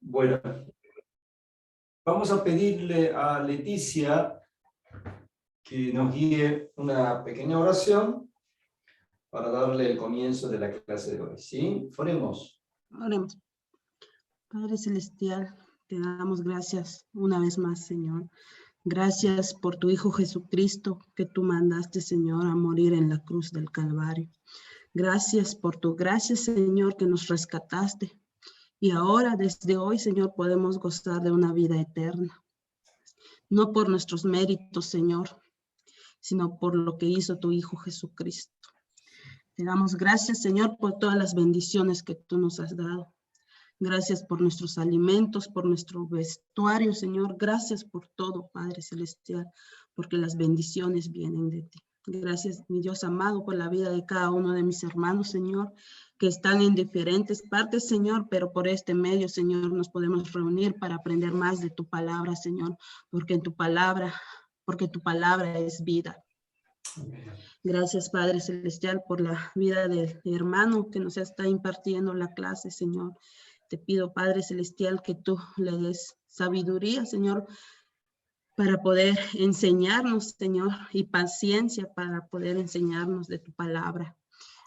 Bueno, vamos a pedirle a Leticia que nos guíe una pequeña oración para darle el comienzo de la clase de hoy. ¿Sí? Oremos. Oremos. Padre Celestial, te damos gracias una vez más, Señor. Gracias por tu Hijo Jesucristo que tú mandaste, Señor, a morir en la cruz del Calvario. Gracias por tu gracia, Señor, que nos rescataste. Y ahora, desde hoy, Señor, podemos gozar de una vida eterna. No por nuestros méritos, Señor, sino por lo que hizo tu Hijo Jesucristo. Te damos gracias, Señor, por todas las bendiciones que tú nos has dado. Gracias por nuestros alimentos, por nuestro vestuario, Señor. Gracias por todo, Padre Celestial, porque las bendiciones vienen de ti. Gracias, mi Dios amado, por la vida de cada uno de mis hermanos, Señor, que están en diferentes partes, Señor, pero por este medio, Señor, nos podemos reunir para aprender más de tu palabra, Señor, porque tu palabra es vida. Gracias, Padre Celestial, por la vida del hermano que nos está impartiendo la clase, Señor. Te pido, Padre Celestial, que tú le des sabiduría, Señor, para poder enseñarnos, Señor, y paciencia para poder enseñarnos de tu palabra.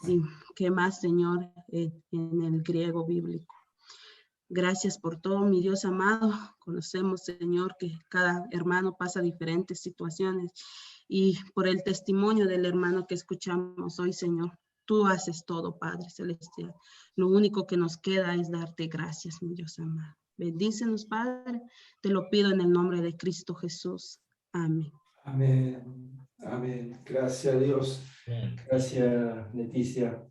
Y qué más, Señor, en el griego bíblico. Gracias por todo, mi Dios amado. Conocemos, Señor, que cada hermano pasa diferentes situaciones y por el testimonio del hermano que escuchamos hoy, Señor, tú haces todo, Padre Celestial. Lo único que nos queda es darte gracias, mi Dios amado. Bendícenos, Padre. Te lo pido en el nombre de Cristo Jesús. Amén. Amén. Amén. Gracias a Dios. Gracias, Leticia.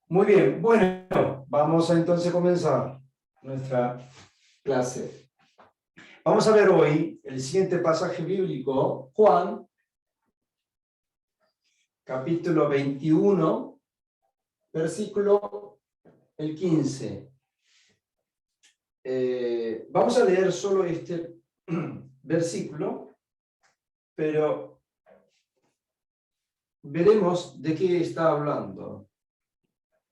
Muy bien. Bueno, vamos a entonces comenzar nuestra clase. Vamos a ver hoy el siguiente pasaje bíblico, Juan, capítulo 21, versículo el 15. Vamos a leer solo este versículo, pero veremos de qué está hablando.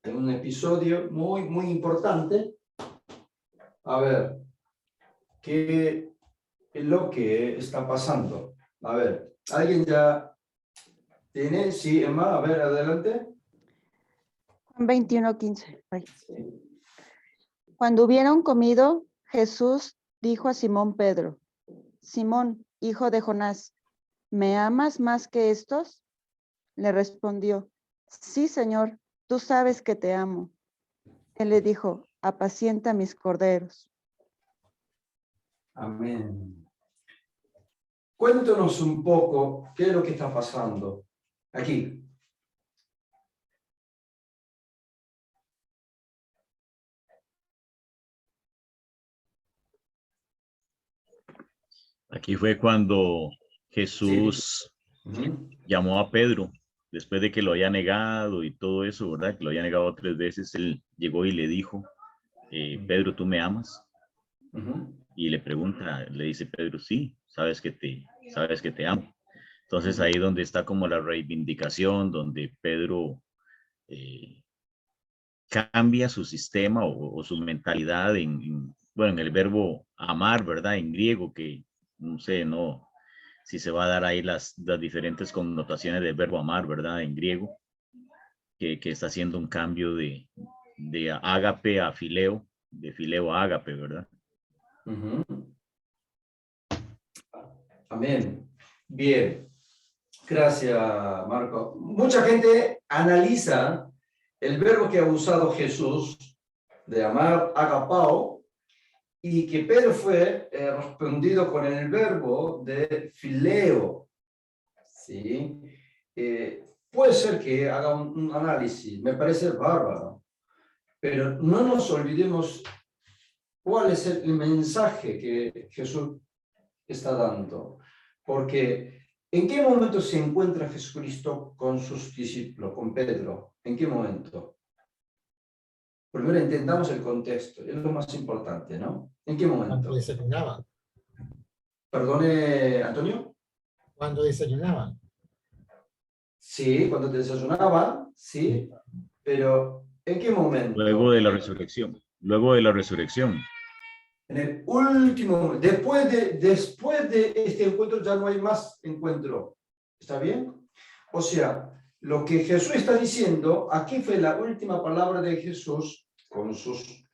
En un episodio muy importante. A ver, ¿qué es lo que está pasando? A ver, ¿alguien ya tiene? Sí, Emma, a ver, adelante. Juan 21:15. Sí. Cuando hubieron comido, Jesús dijo a Simón Pedro: Simón, hijo de Jonás, ¿me amas más que estos? Le respondió: Sí, Señor, tú sabes que te amo. Él le dijo: apacienta mis corderos. Amén. Cuéntanos un poco qué es lo que está pasando aquí. Aquí fue cuando Jesús Sí. llamó a Pedro, después de que lo haya negado y todo eso, ¿verdad? Que lo haya negado 3 veces, él llegó y le dijo, Pedro, ¿tú me amas? Y le pregunta, le dice Pedro, sí, sabes que te amo. Entonces ahí donde está como la reivindicación, donde Pedro cambia su sistema o su mentalidad en el verbo amar, ¿verdad? En griego, que no sé, si se va a dar ahí las diferentes connotaciones del verbo amar, ¿verdad? En griego, que está haciendo un cambio de ágape a fileo, de fileo a ágape, ¿verdad? Amén. Bien. Gracias, Marco. Mucha gente analiza el verbo que ha usado Jesús de amar, agapao, y que Pedro fue respondido con el verbo de fileo. ¿Sí? Puede ser que haga un análisis, me parece bárbaro, pero no nos olvidemos cuál es el mensaje que Jesús está dando. Porque, ¿en qué momento se encuentra Jesucristo con sus discípulos, con Pedro? ¿En qué momento? Primero entendamos el contexto, es lo más importante, ¿no? ¿En qué momento? Cuando desayunaban. Perdone, Antonio. Cuando desayunaban. Sí, cuando te desayunaba, sí, pero ¿en qué momento? Luego de la resurrección. Luego de la resurrección. En el último, después de este encuentro ya no hay más encuentro. ¿Está bien? O sea, lo que Jesús está diciendo, aquí fue la última palabra de Jesús con sus,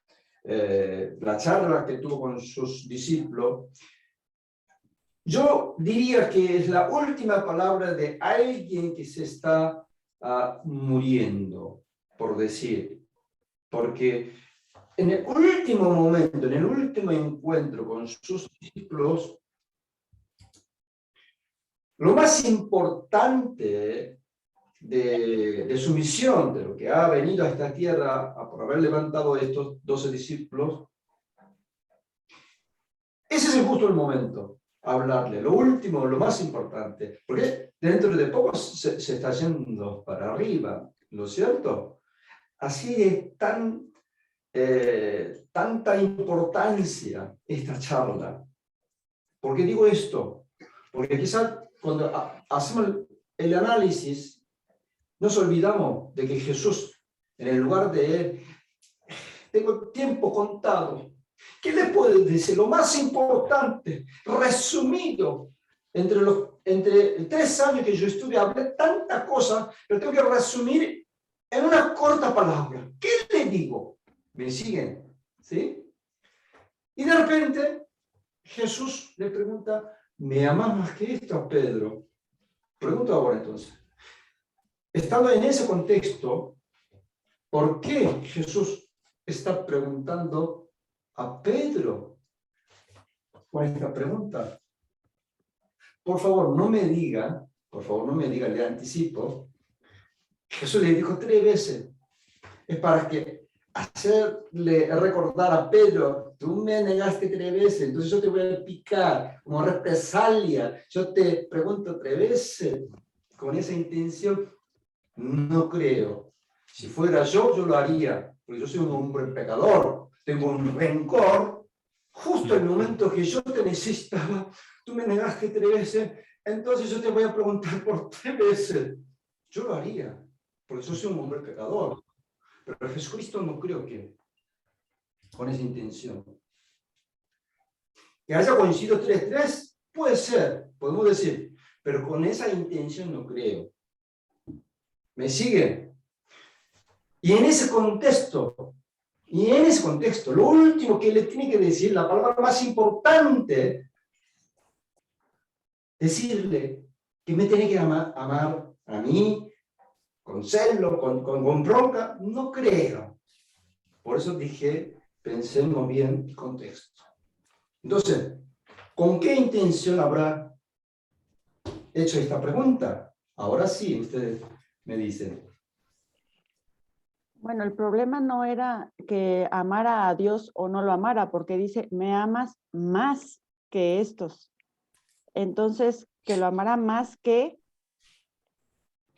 la charla que tuvo con sus discípulos. Yo diría que es la última palabra de alguien que se está muriendo, por decir. Porque en el último momento, en el último encuentro con sus discípulos, lo más importante de su misión, de lo que ha venido a esta tierra por haber levantado estos 12 discípulos, ese es justo el momento, hablarle, lo último, lo más importante, porque dentro de poco se está yendo para arriba, ¿no es cierto? Así es tanta importancia esta charla. ¿Por qué digo esto? Porque quizás cuando hacemos el análisis, nos olvidamos de que Jesús, en el lugar de él, tengo tiempo contado. ¿Qué le puede decir? Lo más importante, resumido, entre 3 años que yo estuve, hablé tanta cosa, pero tengo que resumir en una corta palabra. ¿Qué le digo? ¿Me siguen? ¿Sí? Y de repente, Jesús le pregunta, ¿me amas más que esto a Pedro? Pregunto ahora entonces. Estando en ese contexto, ¿por qué Jesús está preguntando a Pedro con esta pregunta? Por favor, no me diga, le anticipo, Jesús le dijo 3 veces. Es para que hacerle recordar a Pedro, tú me negaste 3 veces, entonces yo te voy a picar como represalia. Yo te pregunto 3 veces con esa intención. No creo. Si fuera yo lo haría, porque yo soy un hombre pecador, tengo un rencor. Justo en el momento que yo te necesitaba, tú me negaste 3 veces, entonces yo te voy a preguntar por 3 veces. Yo lo haría, porque yo soy un hombre pecador. Pero Jesucristo no creo que con esa intención. Que haya coincidido 3-3, puede ser, podemos decir, pero con esa intención no creo. ¿Me siguen? Y en ese contexto, lo último que le tiene que decir, la palabra más importante, decirle que me tiene que amar a mí, con celo, con bronca, no creo. Por eso dije, pensemos bien el contexto. Entonces, ¿con qué intención habrá hecho esta pregunta? Ahora sí, ustedes me dicen. Bueno, el problema no era que amara a Dios o no lo amara, porque dice, me amas más que estos. Entonces, que lo amara más que,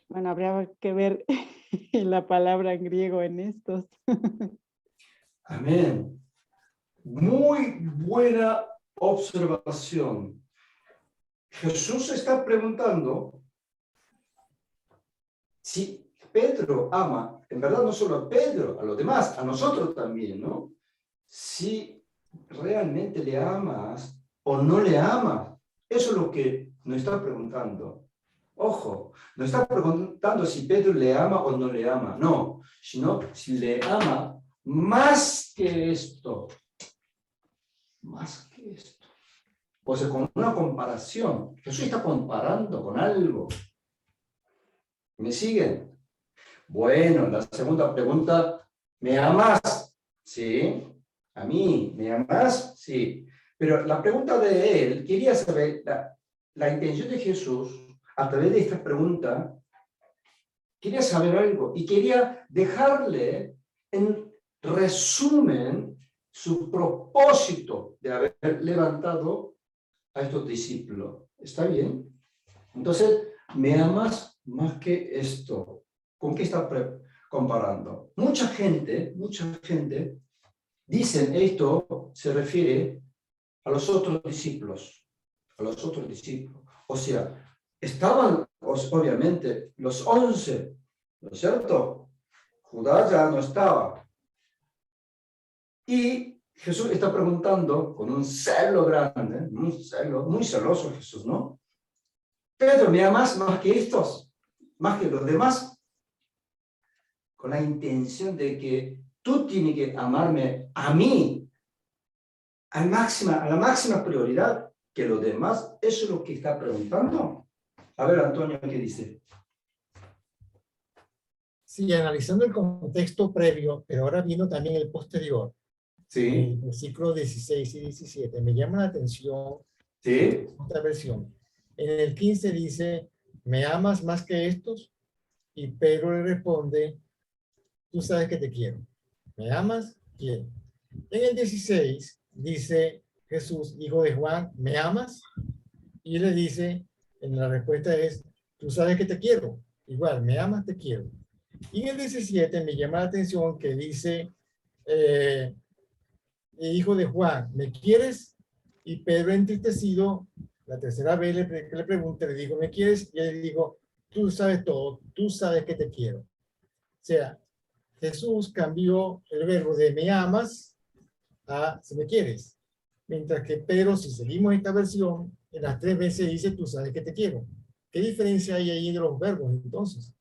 bueno, habría que ver la palabra en griego en estos. Amén. Muy buena observación. Jesús está preguntando si Pedro ama, en verdad no solo a Pedro, a los demás, a nosotros también, ¿no? Si realmente le amas o no le amas. Eso es lo que nos está preguntando. Ojo, no está preguntando si Pedro le ama o no le ama, no, sino si le ama más que esto. Más que esto. O sea, con una comparación. Jesús está comparando con algo. ¿Me siguen? Bueno, la segunda pregunta, ¿me amas? Sí. ¿A mí? ¿Me amas? Sí. Pero la pregunta de él, quería saber, la intención de Jesús, a través de esta pregunta, quería saber algo y quería dejarle en resumen su propósito de haber levantado a estos discípulos. ¿Está bien? Entonces, ¿me amas más que esto? ¿Con qué está comparando? Mucha gente dicen esto se refiere a los otros discípulos. A los otros discípulos. O sea, estaban obviamente los 11, ¿no es cierto? Judá ya no estaba. Y Jesús está preguntando con un celo grande, un celo, muy celoso Jesús, ¿no? Pedro, ¿me amas más que estos? ¿Más que los demás? Con la intención de que tú tienes que amarme a mí, a la máxima prioridad que los demás. Eso es lo que está preguntando. A ver, Antonio, ¿qué dice? Sí, analizando el contexto previo, pero ahora vino también el posterior, Sí, versículos 16 y 17, me llama la atención sí, esta versión. En el 15 dice, ¿me amas más que estos? Y Pedro le responde, tú sabes que te quiero. ¿Me amas? Quiero. En el 16 dice Jesús, hijo de Juan, ¿me amas? Y le dice, en la respuesta es, tú sabes que te quiero. Igual, ¿me amas? Te quiero. Y en el 17 me llama la atención que dice, hijo de Juan, ¿me quieres? Y Pedro entristecido, la tercera vez le pregunta, le digo, ¿me quieres? Y él le dijo, tú sabes todo, tú sabes que te quiero. O sea, Jesús cambió el verbo de me amas a si me quieres. Mientras que Pedro, si seguimos esta versión, en las 3 veces dice, tú sabes que te quiero. ¿Qué diferencia hay ahí de los verbos entonces?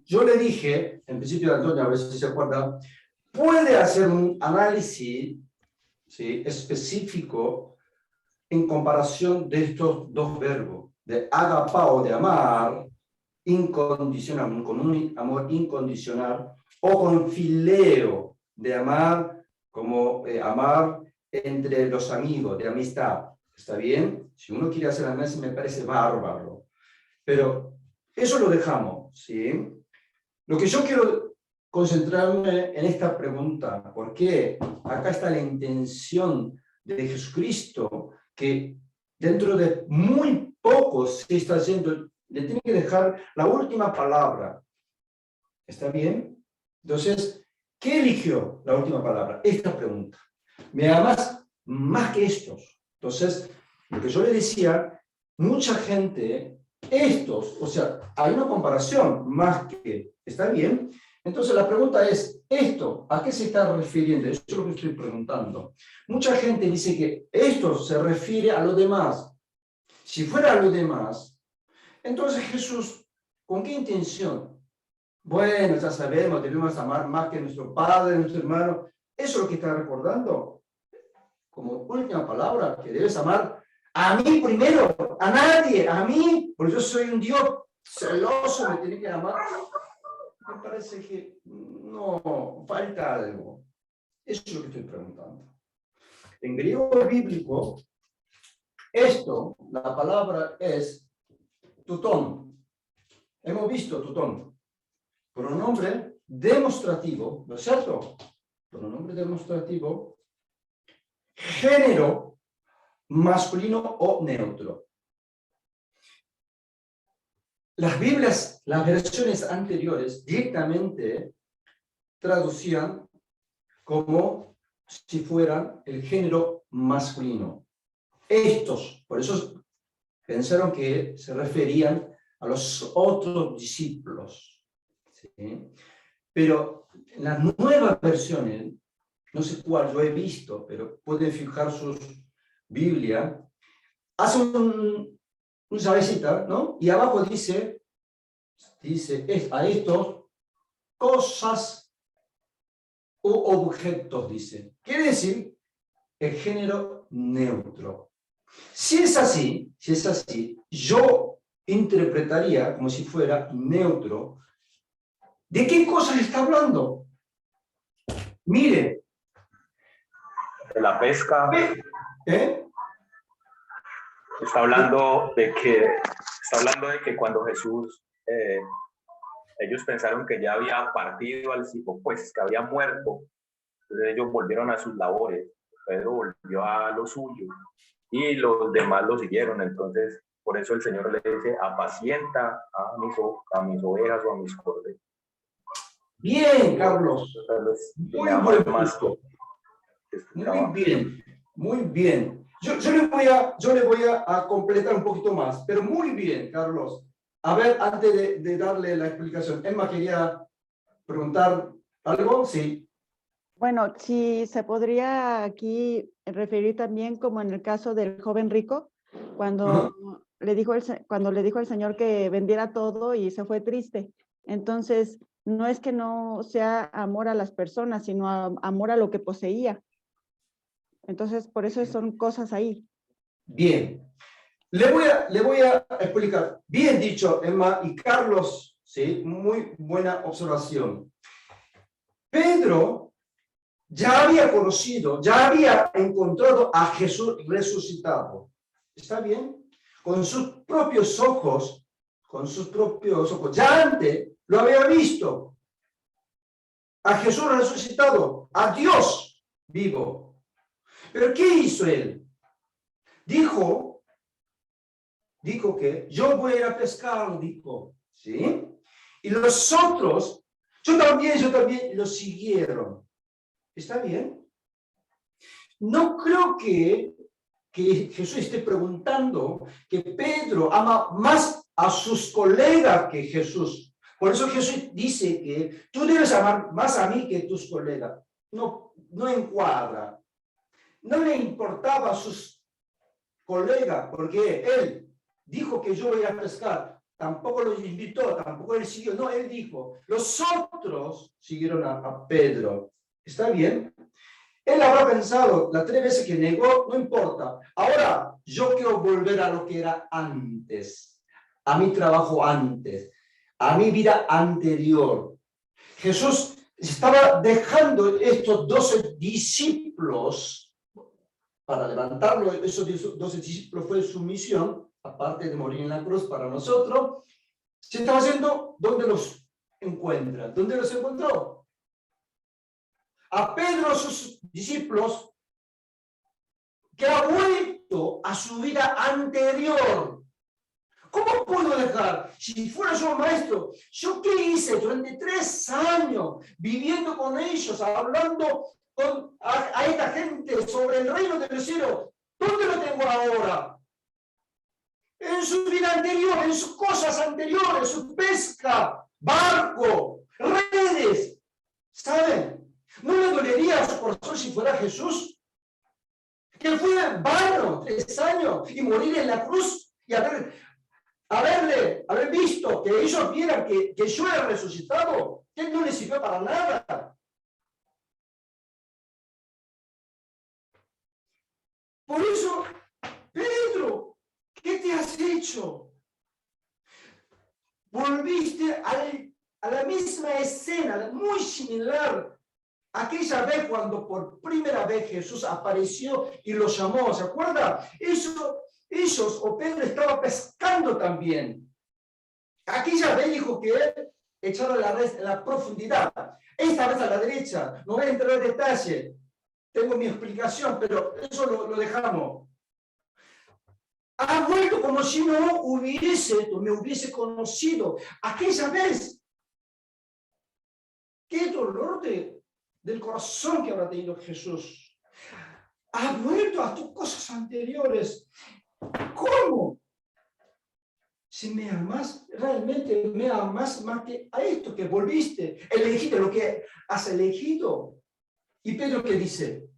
yo le dije, en principio, a Antonio, a ver si se acuerda, puede hacer un análisis, ¿sí?, específico en comparación de estos dos verbos, de agapao, de amar, incondicional, con un amor incondicional, o con fileo, de amar, como amar entre los amigos, de amistad. ¿Está bien? Si uno quiere hacer análisis, me parece bárbaro. Pero eso lo dejamos, ¿sí? Lo que yo quiero concentrarme en esta pregunta, ¿por qué? Acá está la intención de Jesucristo, que dentro de muy poco se está haciendo, le tiene que dejar la última palabra. ¿Está bien? Entonces, ¿qué eligió la última palabra? Esta pregunta. ¿Me amas más que estos? Entonces, lo que yo le decía, mucha gente, estos, o sea, hay una comparación más que, ¿está bien? Entonces la pregunta es, ¿esto a qué se está refiriendo? Eso es lo que estoy preguntando. Mucha gente dice que esto se refiere a lo demás. Si fuera a lo demás, entonces Jesús, ¿con qué intención? Bueno, ya sabemos, debemos amar más que nuestro padre, nuestro hermano. Eso es lo que está recordando. Como última palabra, que debes amar a mí primero, a nadie, a mí, porque yo soy un Dios celoso, me tiene que amar. Me parece que no, falta algo. Eso es lo que estoy preguntando. En griego bíblico, esto, la palabra es tutón. Hemos visto tutón. Pronombre demostrativo, ¿no es cierto? Pronombre demostrativo, género masculino o neutro. Las Biblias, las versiones anteriores, directamente traducían como si fueran el género masculino. Estos, por eso pensaron que se referían a los otros discípulos. ¿Sí? Pero en las nuevas versiones, no sé cuál yo he visto, pero pueden fijar sus Biblia, hace un llavecita, ¿no? Y abajo dice es a estos cosas u objetos, dice. Quiere decir el género neutro. Si es así, yo interpretaría como si fuera neutro. ¿De qué cosas está hablando? Mire. De la pesca. ¿Eh? Está hablando de que cuando Jesús, ellos pensaron que ya había partido al cielo, pues que había muerto. Entonces ellos volvieron a sus labores. Pedro volvió a lo suyo y los demás lo siguieron. Entonces, por eso el Señor le dice, apacienta a mis ovejas o a mis corderos. Bien, Carlos. Muy buen punto. Muy bien, muy bien. Yo le voy a completar un poquito más, pero muy bien, Carlos. A ver, antes de darle la explicación, Emma quería preguntar algo, sí. Bueno, sí, se podría aquí referir también como en el caso del joven rico, cuando cuando le dijo el Señor que vendiera todo y se fue triste. Entonces, no es que no sea amor a las personas, sino amor a lo que poseía. Entonces, por eso son cosas ahí. Bien. Le voy a explicar. Bien dicho, Emma y Carlos, ¿sí? Muy buena observación. Pedro ya había conocido, ya había encontrado a Jesús resucitado. ¿Está bien? Con sus propios ojos, ya antes lo había visto. A Jesús resucitado, a Dios vivo. Pero ¿qué hizo él? Dijo que yo voy a ir a pescar, dijo, ¿sí? Y los otros, yo también lo siguieron. ¿Está bien? No creo que Jesús esté preguntando que Pedro ama más a sus colegas que Jesús. Por eso Jesús dice que tú debes amar más a mí que a tus colegas. No encuadra. No le importaba a sus colegas, porque él dijo que yo voy a pescar. Tampoco los invitó, tampoco él siguió. No, él dijo, los otros siguieron a Pedro. ¿Está bien? Él habrá pensado las 3 veces que negó, no importa. Ahora, yo quiero volver a lo que era antes, a mi trabajo antes, a mi vida anterior. Jesús estaba dejando estos 12 discípulos para levantarlo. Esos 12 discípulos fue su misión, aparte de morir en la cruz para nosotros. Se estaba haciendo, ¿dónde los encuentra? ¿Dónde los encontró? A Pedro, sus discípulos, que ha vuelto a su vida anterior. ¿Cómo puedo dejar? Si fuera yo maestro, ¿yo qué hice durante 3 años viviendo con ellos, hablando a esta gente sobre el reino del cielo? ¿Dónde lo tengo ahora? En su vida anterior, en sus cosas anteriores, su pesca, barco, redes. ¿Saben? ¿No le dolería a su corazón si fuera Jesús? Que fue en vano 3 años y morir en la cruz y haber visto que ellos vieran que yo era resucitado, que no les sirvió para nada. Por eso, Pedro, ¿qué te has hecho? Volviste a la misma escena, muy similar. Aquella vez cuando por primera vez Jesús apareció y los llamó, ¿se acuerda? Ellos o Pedro estaba pescando también. Aquella vez dijo que él echara la red en la profundidad. Esta vez a la derecha. No voy a entrar en detalle. Tengo mi explicación, pero eso lo dejamos. Ha vuelto como si no me hubiese conocido. Aquella vez. Qué dolor del corazón que habrá tenido Jesús. Ha vuelto a tus cosas anteriores. ¿Cómo? Si me amas, realmente me amas más que a esto que volviste, elegiste lo que has elegido. Y Pedro que dice,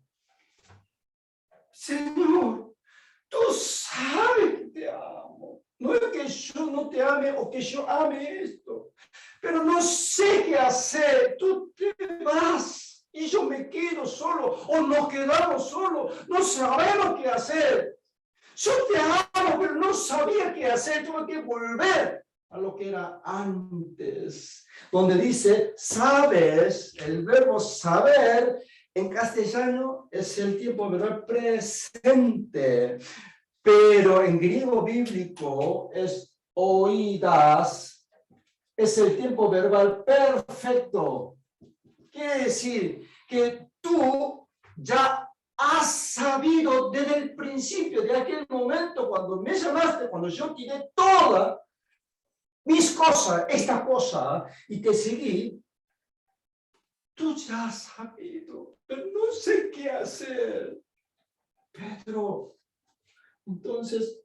Señor, tú sabes que te amo. No es que yo no te ame o que yo ame esto, pero no sé qué hacer. Tú te vas. Y yo me quedo solo, o nos quedamos solos, no sabemos qué hacer. Yo te amo, pero no sabía qué hacer, tuve que volver a lo que era antes. Donde dice, sabes, el verbo saber, en castellano es el tiempo verbal presente, pero en griego bíblico es oídas, es el tiempo verbal perfecto. Quiere decir que tú ya has sabido desde el principio, de aquel momento cuando me llamaste, cuando yo tiré todas mis cosas, esta cosa, y te seguí, tú ya has sabido, pero no sé qué hacer. Pedro, entonces,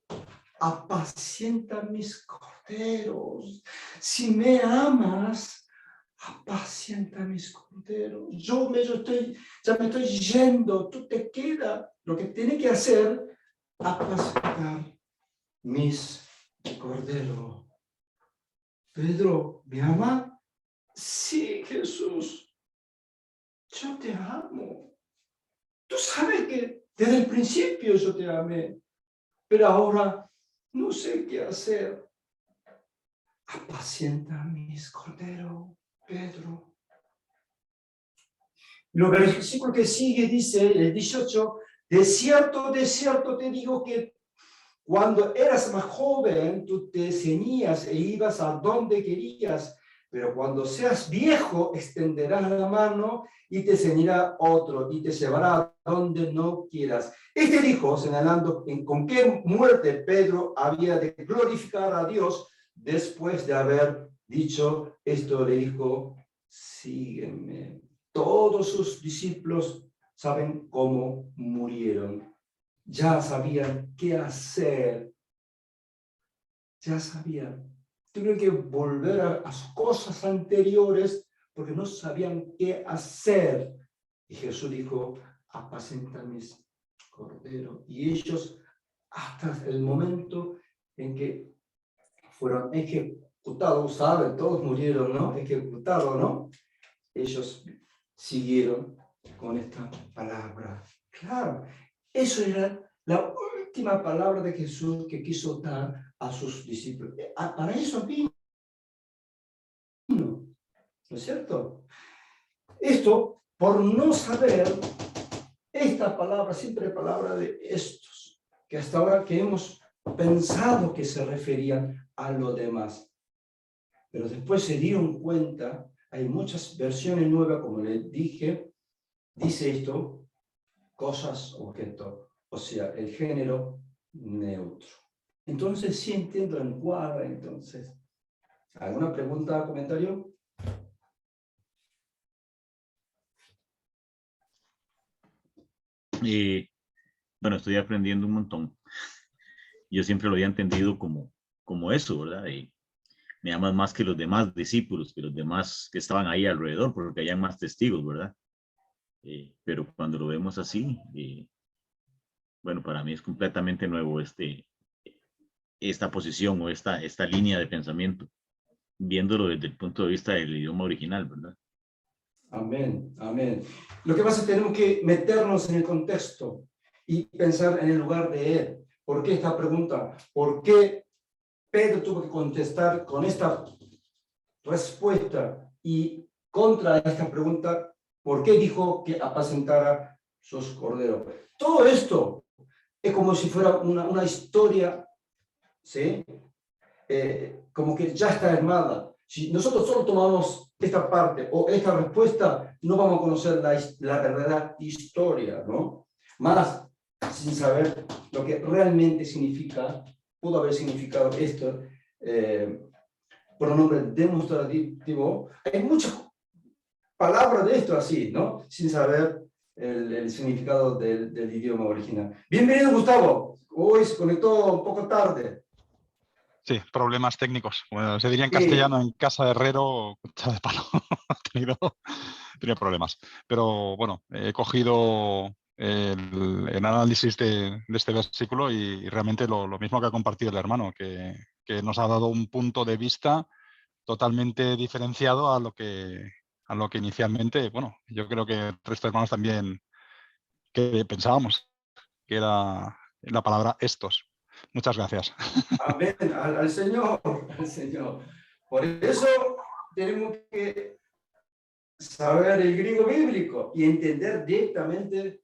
apacienta mis corderos. Si me amas, apacienta mis corderos. Ya me estoy yendo, tú te quedas. Lo que tiene que hacer, apacientar mis corderos. Pedro, ¿me ama? Sí, Jesús, yo te amo. Tú sabes que desde el principio yo te amé, pero ahora no sé qué hacer. Apacienta mis corderos, Pedro. Lo versículo que sigue dice, el 18, de cierto te digo que cuando eras más joven, tú te ceñías e ibas a donde querías, pero cuando seas viejo, extenderás la mano y te ceñirá otro y te llevará a donde no quieras. Este dijo, señalando con qué muerte Pedro había de glorificar a Dios después de haber dicho esto, le dijo, sígueme. Todos sus discípulos saben cómo murieron. Ya sabían qué hacer. Ya sabían. Tuvieron que volver a sus cosas anteriores porque no sabían qué hacer. Y Jesús dijo, apacienta mis corderos. Y ellos, hasta el momento en que fueron ejecutados, ¿saben? Todos murieron, ¿no? Ejecutados, ¿no? Ellos siguieron con esta palabra. Claro, eso era la última palabra de Jesús que quiso dar a sus discípulos. Para eso vino, ¿no es cierto? Esto, por no saber, esta palabra, siempre palabra de estos, que hasta ahora que hemos pensado que se referían a lo demás. Pero después se dieron cuenta, hay muchas versiones nuevas, como les dije, dice esto, cosas, objeto, o sea, el género neutro. Entonces, sí entiendo, encuadra, entonces. ¿Alguna pregunta, comentario? Bueno, estoy aprendiendo un montón. Yo siempre lo había entendido como eso, ¿verdad? Me amas más que los demás discípulos, que los demás que estaban ahí alrededor, porque había más testigos, ¿verdad? Pero cuando lo vemos así, bueno, para mí es completamente nuevo esta posición o esta línea de pensamiento, viéndolo desde el punto de vista del idioma original, ¿verdad? Amén, amén. Lo que pasa es que tenemos que meternos en el contexto y pensar en el lugar de él. ¿Por qué esta pregunta? ¿Por qué Pedro tuvo que contestar con esta respuesta y contra esta pregunta? ¿Por qué dijo que apacentara sus corderos? Todo esto es como si fuera una historia, ¿sí? Como que ya está armada. Si nosotros solo tomamos esta parte o esta respuesta, no vamos a conocer la verdadera historia, ¿no? Más sin saber lo que realmente significa, pudo haber significado esto, pronombre demostrativo. Hay muchas palabras de esto así, ¿no? Sin saber el significado del idioma original. Bienvenido, Gustavo. Hoy se conectó un poco tarde. Sí, problemas técnicos. Bueno, se diría en Sí. castellano, en casa de herrero, cuchara de palo. He tenido problemas. Pero bueno, he cogido el análisis de este versículo y realmente lo mismo que ha compartido el hermano, que nos ha dado un punto de vista totalmente diferenciado a lo que inicialmente, bueno, yo creo que el resto de hermanos también que pensábamos, que era la palabra estos. Muchas gracias. Amén, al Señor, al Señor. Por eso tenemos que saber el griego bíblico y entender directamente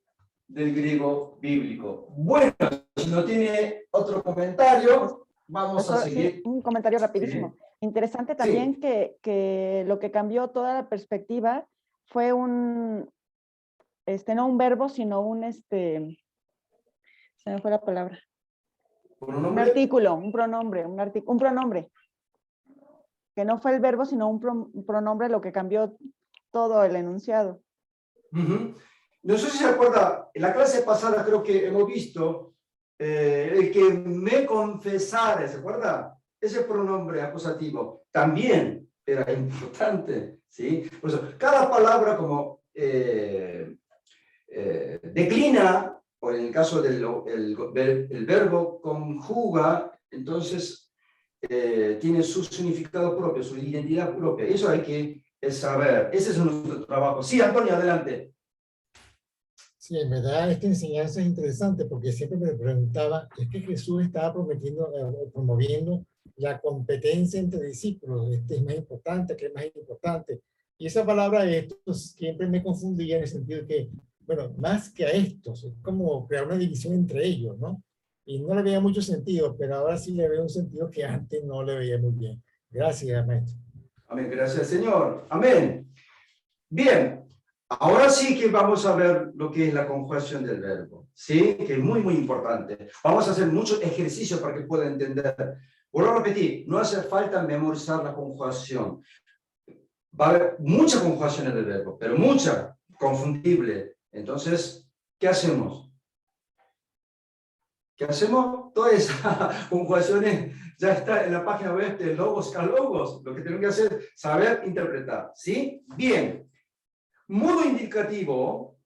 del griego bíblico. Bueno, si no tiene otro comentario, vamos a seguir. Sí, un comentario rapidísimo. Sí. Interesante también que lo que cambió toda la perspectiva fue no un verbo, sino se me fue la palabra. ¿Pronombre? Un artículo, un pronombre. Que no fue el verbo, sino un pronombre lo que cambió todo el enunciado. No sé si se acuerda, en la clase pasada creo que hemos visto el que me confesara, ¿se acuerda? Ese pronombre acusativo también era importante. ¿sí? Por eso, cada palabra como declina, o en el caso del el verbo conjuga, entonces tiene su significado propio, su identidad propia. Eso hay que saber. Ese es nuestro trabajo. Sí, Antonio, adelante. Sí, en verdad esta enseñanza es interesante porque siempre me preguntaba, es que Jesús estaba promoviendo la competencia entre discípulos, este es más importante, que es más importante. Y esa palabra estos siempre me confundía en el sentido que, bueno, más que a estos, es como crear una división entre ellos, ¿no? Y no le veía mucho sentido, pero ahora sí le veo un sentido que antes no le veía muy bien. Gracias, maestro. Amén, gracias, Señor. Amén. Bien. Ahora sí que vamos a ver lo que es la conjugación del verbo, ¿sí? Que es muy, muy importante. Vamos a hacer muchos ejercicios para que puedan entender. Vuelvo a repetir, no hace falta memorizar la conjugación. Va a haber muchas conjugaciones del verbo, pero muchas, confundible. Entonces, ¿qué hacemos? ¿Qué hacemos? Todas esas conjugaciones ya está en la página web de Logos a Logos. Lo que tenemos que hacer es saber interpretar, ¿sí? Bien. Modo indicativo,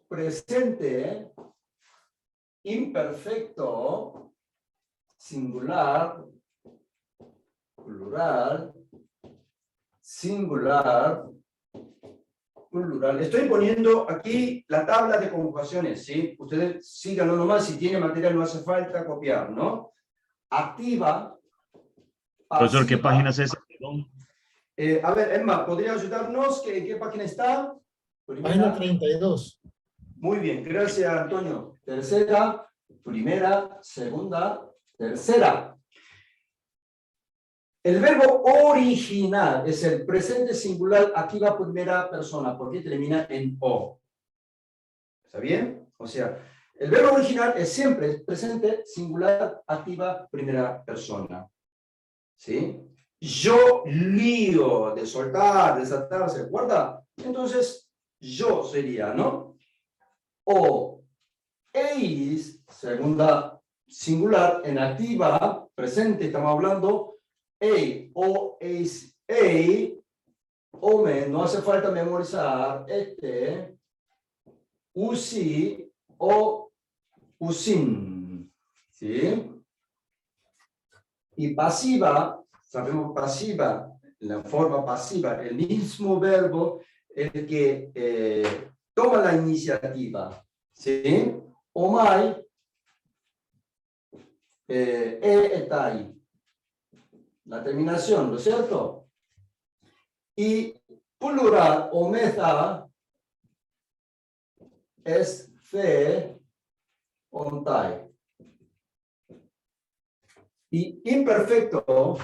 presente, imperfecto, singular, plural, singular, plural. Estoy poniendo aquí la tabla de conjugaciones, ¿sí? Ustedes síganlo nomás, si tiene material no hace falta copiar, ¿no? Activa, Profesor, ¿qué pasiva. página es esa? Perdón. A ver, Emma, ¿podría ayudarnos? ¿En qué página está? Página 32. Muy bien, gracias, Antonio. Tercera, primera, segunda, tercera. El verbo original es el presente singular activa primera persona, porque termina en O. ¿Está bien? O sea, el verbo original es siempre presente singular activa primera persona. ¿Sí? Yo lío, de soltar, desatar, ¿se acuerda? Entonces, yo sería, ¿no? O eis, segunda singular, en activa, presente, estamos hablando, ei, o eis, ei, ome, no hace falta memorizar, usi, o usin, ¿sí? Y pasiva, sabemos pasiva, la forma pasiva, el mismo verbo, el que toma la iniciativa, ¿sí? Omai, etai, la terminación, ¿no es cierto? Y plural, omeza, es fe, ontai. Y imperfecto,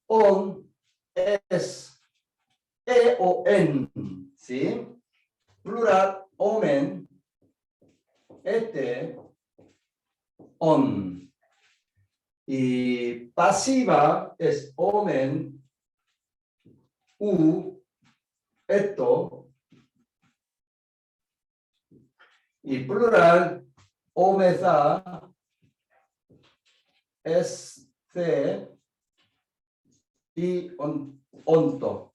on, es, o en, ¿sí? Plural, omen, on. Y pasiva es omen, eto. Y plural, omeza, es, y onto.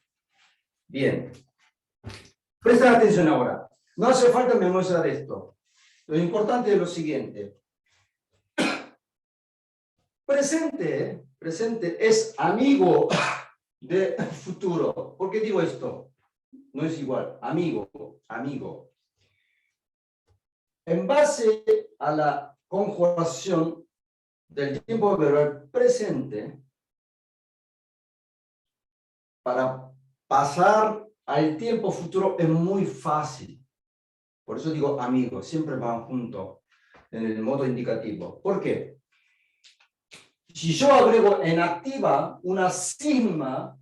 Bien. Presten atención ahora. No hace falta memorizar esto. Lo importante es lo siguiente. Presente es amigo de futuro. ¿Por qué digo esto? No es igual. Amigo. En base a la conjugación del tiempo verbal presente, para pasar al tiempo futuro es muy fácil. Por eso digo amigos, siempre van juntos en el modo indicativo. ¿Por qué? Si yo agrego en activa una sigma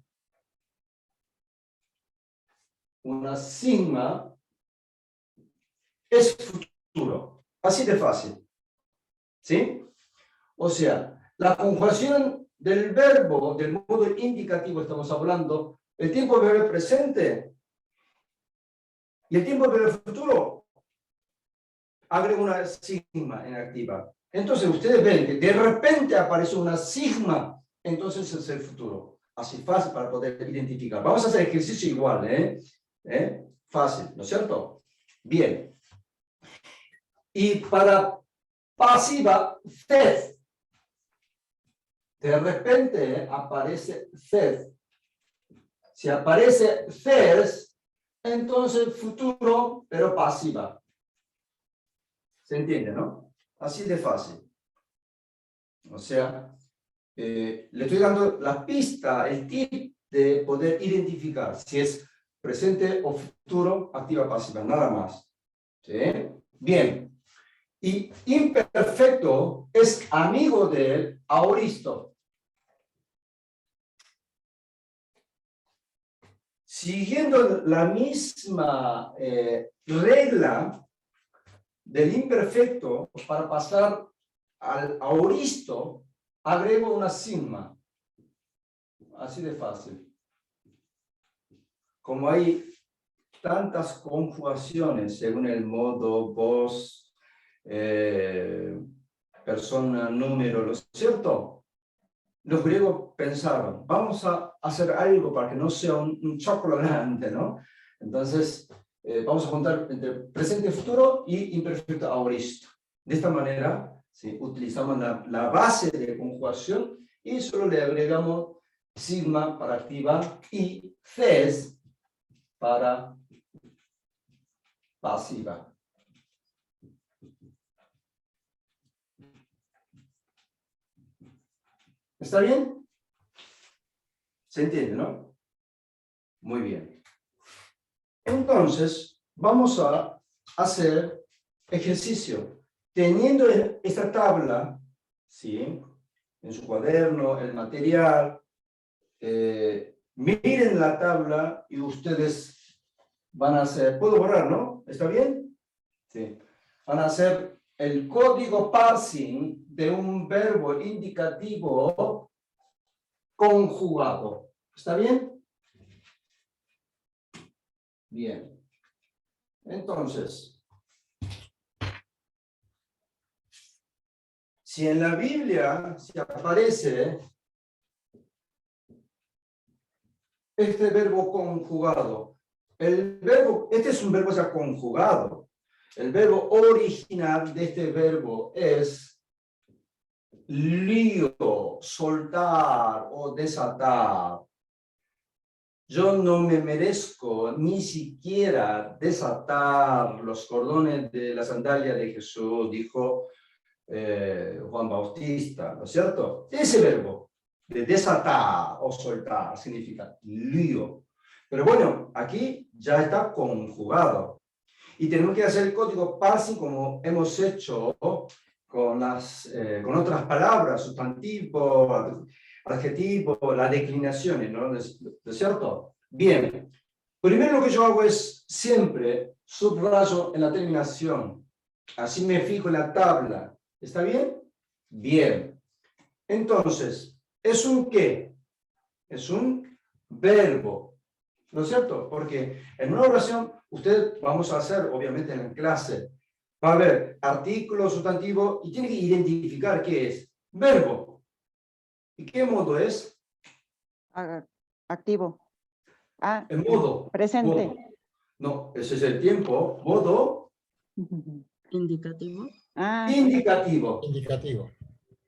es futuro. Así de fácil. ¿Sí? O sea, la conjugación del verbo, del modo indicativo estamos hablando, el tiempo verbal presente y el tiempo verbal futuro, agrego una sigma en activa. Entonces ustedes ven que de repente aparece una sigma, entonces es el futuro. así fácil para poder identificar. Vamos a hacer ejercicio igual, fácil, ¿no es cierto? Bien. Y para pasiva, sed. De repente aparece sed. Si aparece sed, entonces futuro, pero pasiva. ¿Se entiende, no? Así de fácil. O sea, le estoy dando la pista, el tip de poder identificar si es presente o futuro, activa pasiva, nada más. ¿Sí? Bien. Y imperfecto es amigo del aoristo. Siguiendo la misma regla del imperfecto, para pasar al aoristo, agrego una sigma. Así de fácil. Como hay tantas conjugaciones según el modo, voz, persona, número, ¿lo es cierto? Los griegos pensaron, vamos a hacer algo para que no sea un chocolate, ¿no? Entonces, vamos a juntar entre presente y futuro y imperfecto aoristo. De esta manera, ¿sí? Utilizamos la base de conjugación y solo le agregamos sigma para activa y ces para pasiva. ¿Está bien? ¿Se entiende, no? Muy bien. Entonces, vamos a hacer ejercicio. Teniendo esta tabla, ¿sí? En su cuaderno, el material, miren la tabla y ustedes van a hacer, puedo borrar, ¿no? ¿Está bien? Sí. Van a hacer el código parsing de un verbo indicativo conjugado. ¿Está bien? Bien. Entonces, si en la Biblia se aparece este verbo conjugado, este es un verbo ya conjugado. El verbo original de este verbo es lío, soltar o desatar. Yo no me merezco ni siquiera desatar los cordones de la sandalia de Jesús, dijo Juan Bautista, ¿no es cierto? Ese verbo de desatar o soltar significa lío. Pero bueno, aquí ya está conjugado. Y tenemos que hacer el código parsing como hemos hecho con otras palabras, sustantivo, adjetivo, las declinaciones, ¿no? ¿No es cierto? Bien. Primero lo que yo hago es siempre subrayo en la terminación. Así me fijo en la tabla. ¿Está bien? Bien. Entonces, ¿es un qué? Es un verbo. ¿No es cierto? Porque en una oración, vamos a hacer, obviamente en la clase, va a haber artículo, sustantivo, y tiene que identificar qué es. Verbo. ¿Y qué modo es? Activo. El modo. Presente. Modo. No, ese es el tiempo. Modo. Indicativo. Indicativo. Indicativo.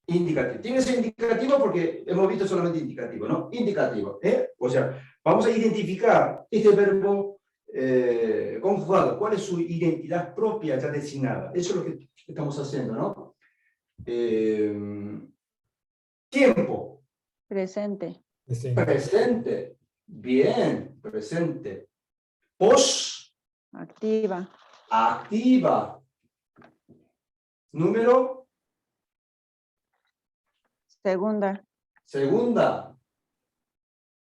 Indicativo. Tiene que ser indicativo porque hemos visto solamente indicativo, ¿no? Indicativo. O sea, vamos a identificar este verbo conjugado. ¿Cuál es su identidad propia ya designada? Eso es lo que estamos haciendo, ¿no? Tiempo. Presente. Presente. Bien, presente. Pos. Activa. Activa. Número. Segunda. Segunda.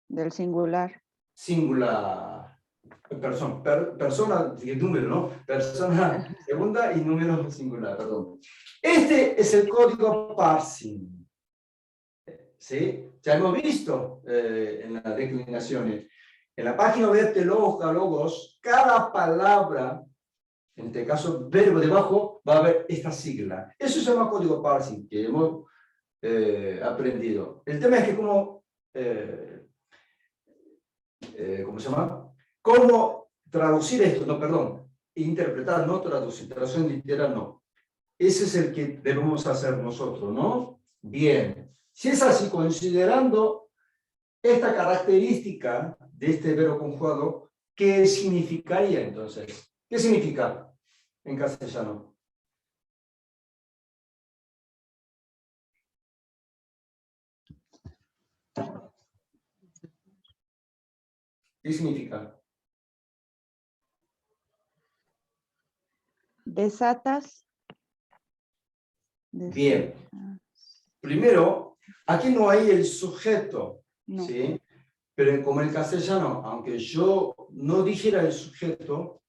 Del singular. Singular. Persona, número, ¿no? Persona segunda y número singular, perdón. Este es el código parsing. ¿Sí? Ya hemos visto en las declinaciones. En la página web de Logos, cada palabra, en este caso verbo debajo, va a haber esta sigla. Eso se llama código parsing, que hemos aprendido. El tema es que como ¿cómo se llama? ¿Cómo traducir esto? No, perdón, interpretar, no traducir, traducción literal no. Ese es el que debemos hacer nosotros, ¿no? Bien. Si es así, considerando esta característica de este verbo conjugado, ¿qué significaría entonces? ¿Qué significa en castellano? ¿Qué significa? Desatas. Bien. Primero, aquí no hay el sujeto, No. ¿sí? Pero como en castellano, aunque yo no dijera el sujeto,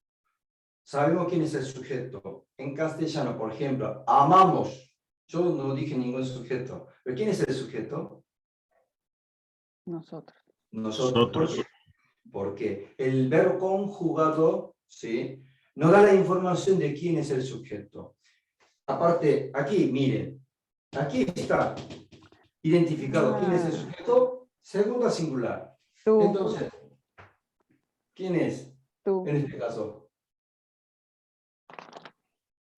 sabemos quién es el sujeto. En castellano, por ejemplo, amamos. Yo no dije ningún sujeto. ¿Pero quién es el sujeto? Nosotros. Nosotros. ¿Por Nosotros. qué? Porque el verbo conjugado, ¿sí?, nos da la información de quién es el sujeto. Aparte, aquí, miren, aquí está identificado quién es el sujeto, segunda singular. Tú. Entonces, ¿quién es Tú. en este caso?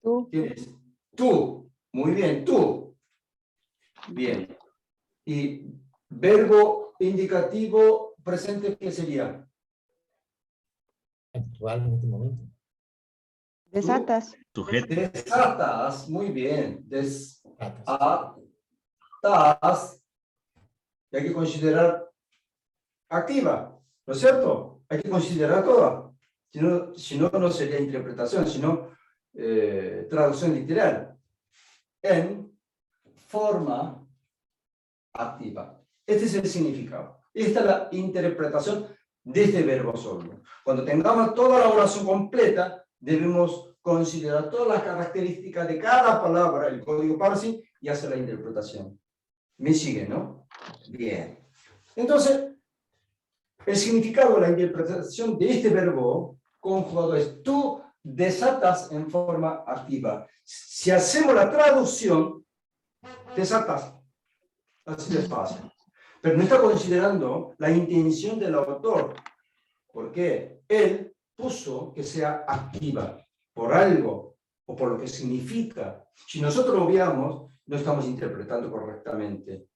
Tú. ¿Quién es? Tú. Muy bien, tú. Bien. Y verbo indicativo presente, ¿qué sería? Actual en este momento. Desatas. Sujeto. Desatas. Muy bien. Atas. Desatas. Y hay que considerar activa, ¿no es cierto? Hay que considerar toda. Si no, no sería interpretación, sino traducción literal. En forma activa. Este es el significado. Esta es la interpretación de este verbo solo. Cuando tengamos toda la oración completa, debemos considerar todas las características de cada palabra, el código parsing, y hacer la interpretación. ¿Me sigue, no? Bien. Entonces, el significado de la interpretación de este verbo conjugado es: tú desatas en forma activa. Si hacemos la traducción, desatas. Así de fácil. Pero no está considerando la intención del autor, porque él puso que sea activa por algo o por lo que significa. Si nosotros lo veamos, no estamos interpretando correctamente.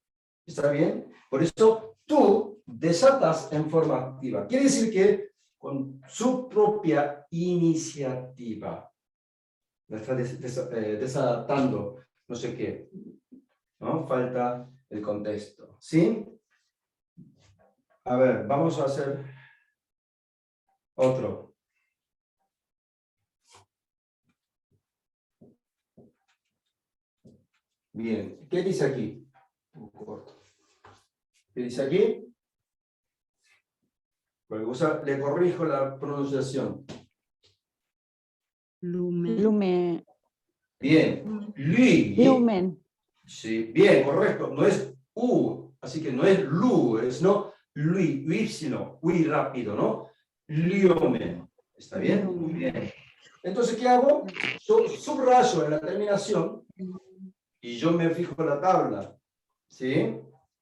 ¿Está bien? Por eso tú desatas en forma activa. Quiere decir que con su propia iniciativa la está desatando no sé qué, ¿no? Falta el contexto. ¿Sí? A ver, vamos a hacer otro. Bien, ¿qué dice aquí? ¿Qué dice aquí? Le corrijo la pronunciación. Lumen. Lumen. Bien, lui. Lumen. Sí, bien, correcto. No es u, así que no es lu, es no lui, y rápido, ¿no? Lumen. ¿Está bien? Muy bien. Entonces, ¿qué hago? Yo subrayo en la terminación y yo me fijo en la tabla. ¿Sí?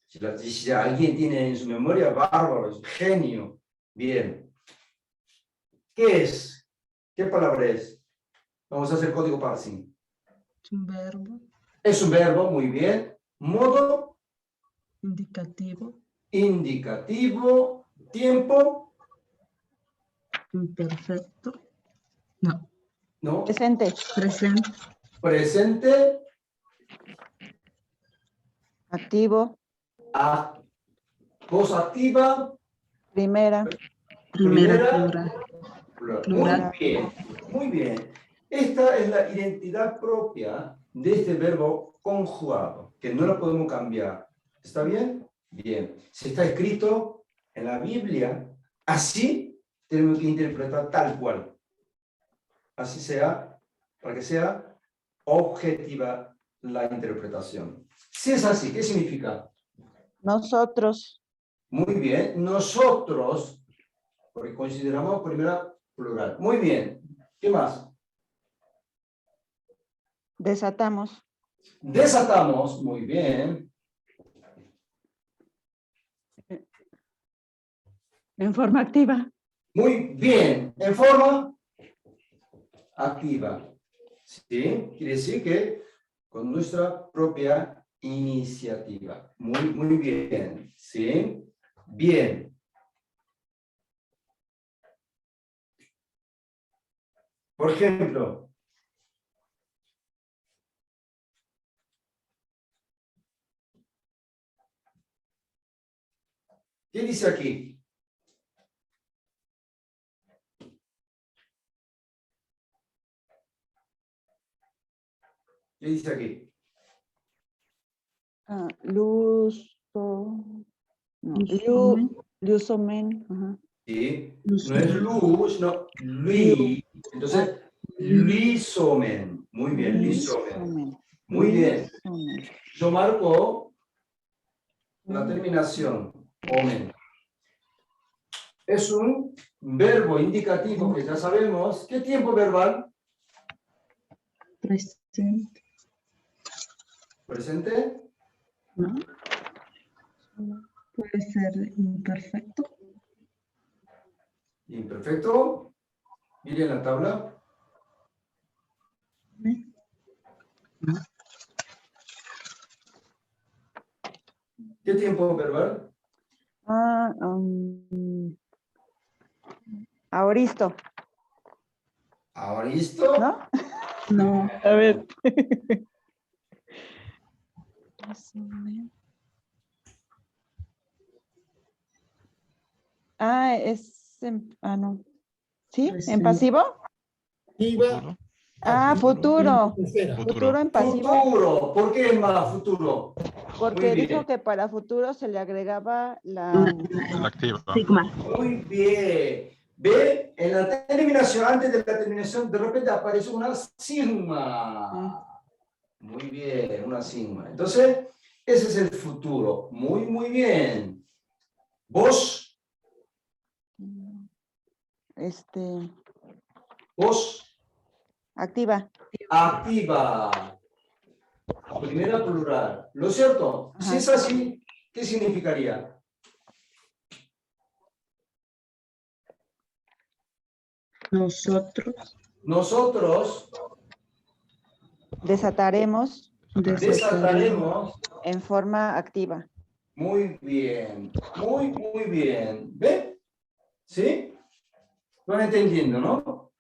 Si alguien tiene en su memoria, bárbaro, es genio. Bien. ¿Qué es? ¿Qué palabra es? Vamos a hacer código parsing. Es un verbo Es un verbo, muy bien. Modo indicativo, indicativo. Tiempo. imperfecto. No, No. Presente. presente, Presente. Activo. Voz activa. Primera. primera plural. Plural. Muy bien. Muy bien. Esta es la identidad propia de este verbo conjugado, que no lo podemos cambiar. ¿Está bien? Bien. Si está escrito en la Biblia, así tenemos que interpretar tal cual. Así sea, para que sea objetiva la interpretación. Si es así, ¿qué significa? Nosotros. Muy bien. Nosotros, porque consideramos primera plural. Muy bien. ¿Qué más? Desatamos. Desatamos, muy bien. En forma activa. Muy bien, en forma activa. ¿Sí? Quiere decir que con nuestra propia iniciativa. Muy bien. ¿Sí? Bien. Por ejemplo, ¿qué dice aquí? ¿Qué dice aquí? Luz. No, Luzomen. Ajá. ¿Sí? No es luz, no. Luis. Entonces, Luisomen. Muy bien, Luisomen. Muy bien. Yo marco la terminación. Omen. Es un verbo indicativo que ya sabemos. ¿Qué tiempo verbal? Presente. ¿Presente? ¿No? Puede ser imperfecto. Imperfecto. Miren la tabla. ¿Qué tiempo verbal? Ahoristo. ¿Ahora listo? ¿No? No. A ver. No. ¿Sí? ¿En Presente. pasivo? Activa. Futuro. Tercera. Futuro en pasivo. Futuro. ¿Por qué es más futuro? Porque Muy bien. dijo que para futuro se le agregaba la... La activa. Sigma. Muy bien. Ve, en la terminación, antes de la terminación, de repente aparece una sigma. Muy bien, una sigma. Entonces, ese es el futuro. Muy bien. Vos, vos, Activa. activa. Primera plural. ¿Lo cierto? Ajá. Si es así, ¿qué significaría? Nosotros Desataremos desataremos. en forma activa. Muy bien. Muy bien. ¿Ven? ¿Sí? Van entendiendo, ¿no?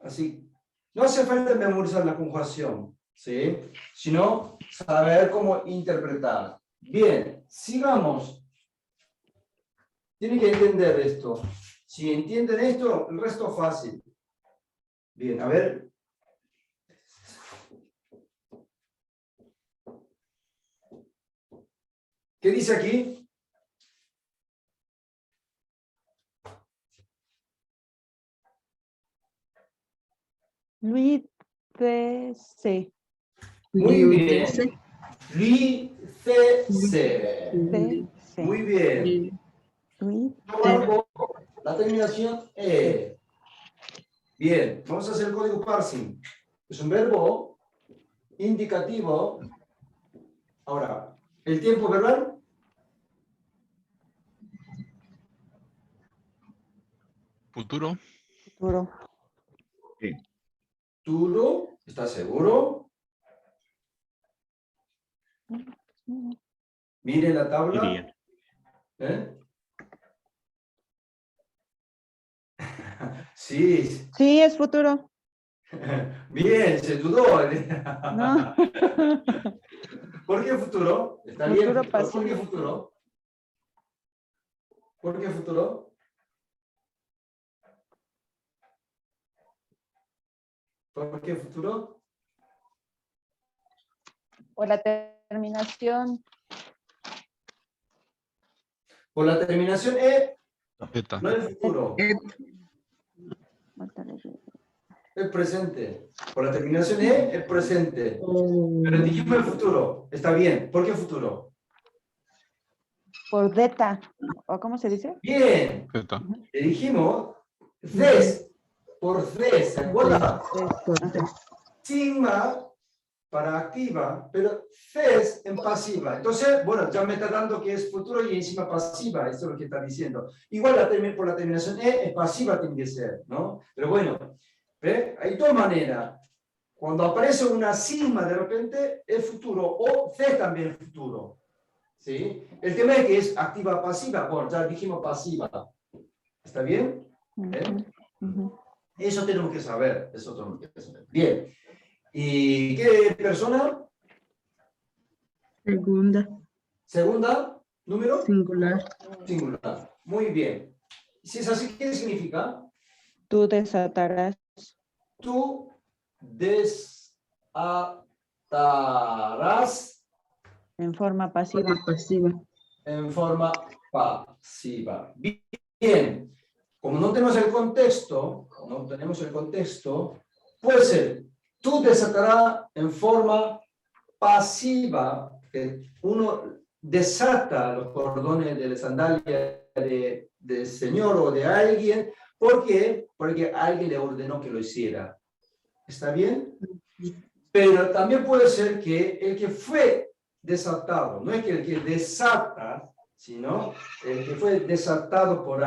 Así. No hace falta memorizar la conjugación, ¿sí? Sino saber cómo interpretar. Bien, sigamos. Tienen que entender esto. Si entienden esto, el resto es fácil. Bien, a ver. ¿Qué dice aquí? Luis C. Muy bien. Lícese. Muy bien. Luis. Yo marco la terminación E. Bien, vamos a hacer el código parsing. Es un verbo indicativo. Ahora, el tiempo verbal. Futuro. Futuro. Sí. Futuro, ¿estás seguro? Mire la tabla. Iría. ¿Eh? Sí. Sí, es futuro. Bien, se dudó. No. ¿Por qué futuro? Está Futuro bien. pasivo. ¿Por qué futuro? ¿Por qué futuro? ¿Por qué futuro? O la terminación. Por la terminación E, Zeta. no es futuro, es presente. Por la terminación E, es presente. Pero dijimos el futuro. Está bien. ¿Por qué futuro? Por delta. ¿O cómo se dice? Bien. Zeta. Le dijimos CES. Por CES, ¿se acuerdan? Ajá. Sigma para activa, pero fez en pasiva. Entonces, bueno, ya me está dando que es futuro y encima pasiva, eso es lo que está diciendo. Igual por la terminación es pasiva tiene que ser, ¿no? Pero bueno, ¿ve? Hay dos maneras. Cuando aparece una sigma de repente es futuro, o fez también es futuro. ¿Sí? El tema es que es activa pasiva. Bueno, ya dijimos pasiva. ¿Está bien? Eso tenemos que saber. Eso tenemos que saber. Bien. ¿Y qué persona? Segunda. Segunda, número. Singular. Singular. Muy bien. Si es así, ¿qué significa? Tú desatarás. Tú desatarás En forma pasiva. Pasiva. en forma pasiva. Bien. Como no tenemos el contexto, puede ser tú desatarás en forma pasiva, que uno desata los cordones de la sandalia del Señor o de alguien. ¿Por qué? Porque alguien le ordenó que lo hiciera. ¿Está bien? Pero también puede ser que el que fue desatado, no es que el que desata, sino el que fue desatado por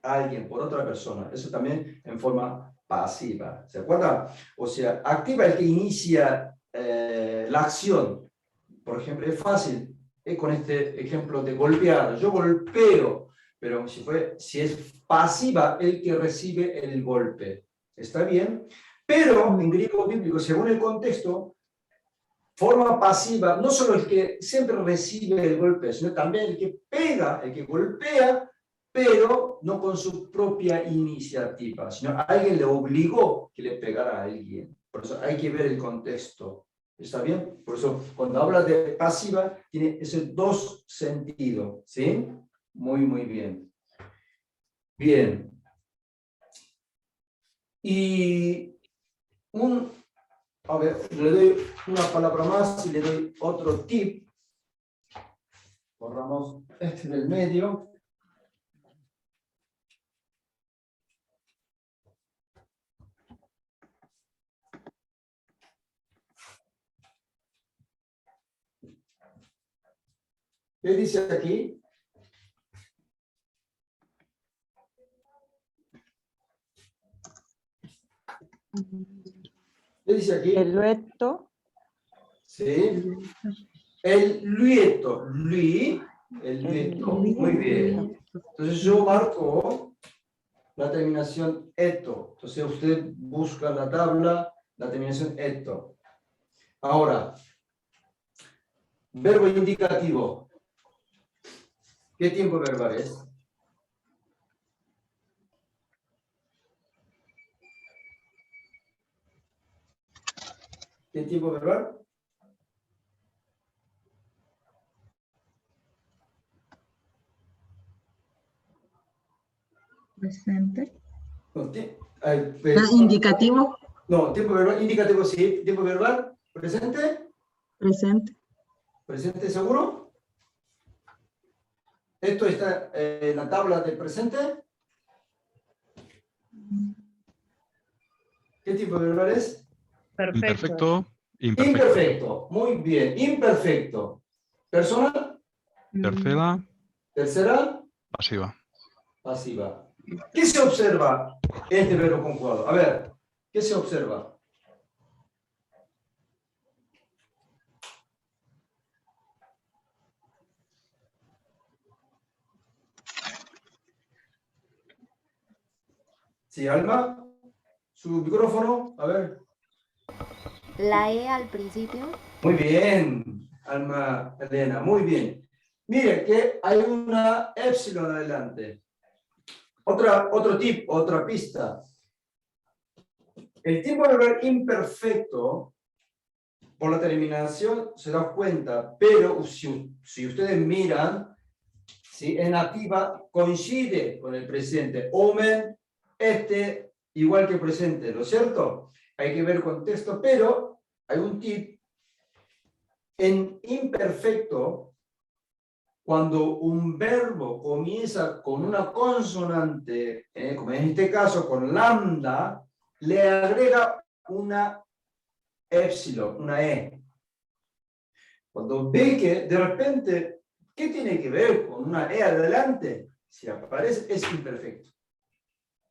alguien, por otra persona. Eso también en forma pasiva. ¿Se acuerdan? O sea, activa el que inicia la acción. Por ejemplo, es fácil con este ejemplo de golpear. Yo golpeo, pero si es pasiva el que recibe el golpe. ¿Está bien? Pero en griego bíblico, según el contexto, forma pasiva, no solo el que siempre recibe el golpe, sino también el que pega, el que golpea, pero no con su propia iniciativa, sino alguien le obligó que le pegara a alguien. Por eso hay que ver el contexto. ¿Está bien? Por eso cuando habla de pasiva, tiene esos dos sentidos. ¿Sí? Muy, muy bien. Bien. Y a ver, le doy una palabra más y le doy otro tip. Borramos este del medio. ¿Qué dice aquí? ¿Qué dice aquí? El lueto. Sí. El lueto. El lueto. Muy bien. Entonces yo marco la terminación eto. Entonces usted busca la tabla, la terminación eto. Ahora, verbo indicativo. ¿Qué tiempo verbal es? ¿Qué tiempo verbal? Presente. No, Indicativo. no, tiempo verbal, indicativo sí. Tiempo verbal, presente. Presente. ¿Presente seguro? Esto está en la tabla del presente. ¿Qué tipo de verbal es? Imperfecto. Imperfecto. Imperfecto. Muy bien. Imperfecto. ¿Persona? Tercera. Tercera. Pasiva. Pasiva. ¿Qué se observa en este verbo conjugado? A ver, ¿qué se observa? Sí, Alma, su micrófono, a ver. La E al principio. Muy bien, Alma Elena, muy bien. Mire que hay una épsilon adelante. Otro tip, otra pista. El tiempo verbal imperfecto, por la terminación se da cuenta, pero si ustedes miran, ¿sí? En activa coincide con el presente. Omen, igual que presente, ¿no es cierto? Hay que ver contexto, pero hay un tip. En imperfecto, cuando un verbo comienza con una consonante, como en este caso con lambda, le agrega una épsilon, una E. Cuando ve que de repente, ¿qué tiene que ver con una E adelante? Si aparece, es imperfecto.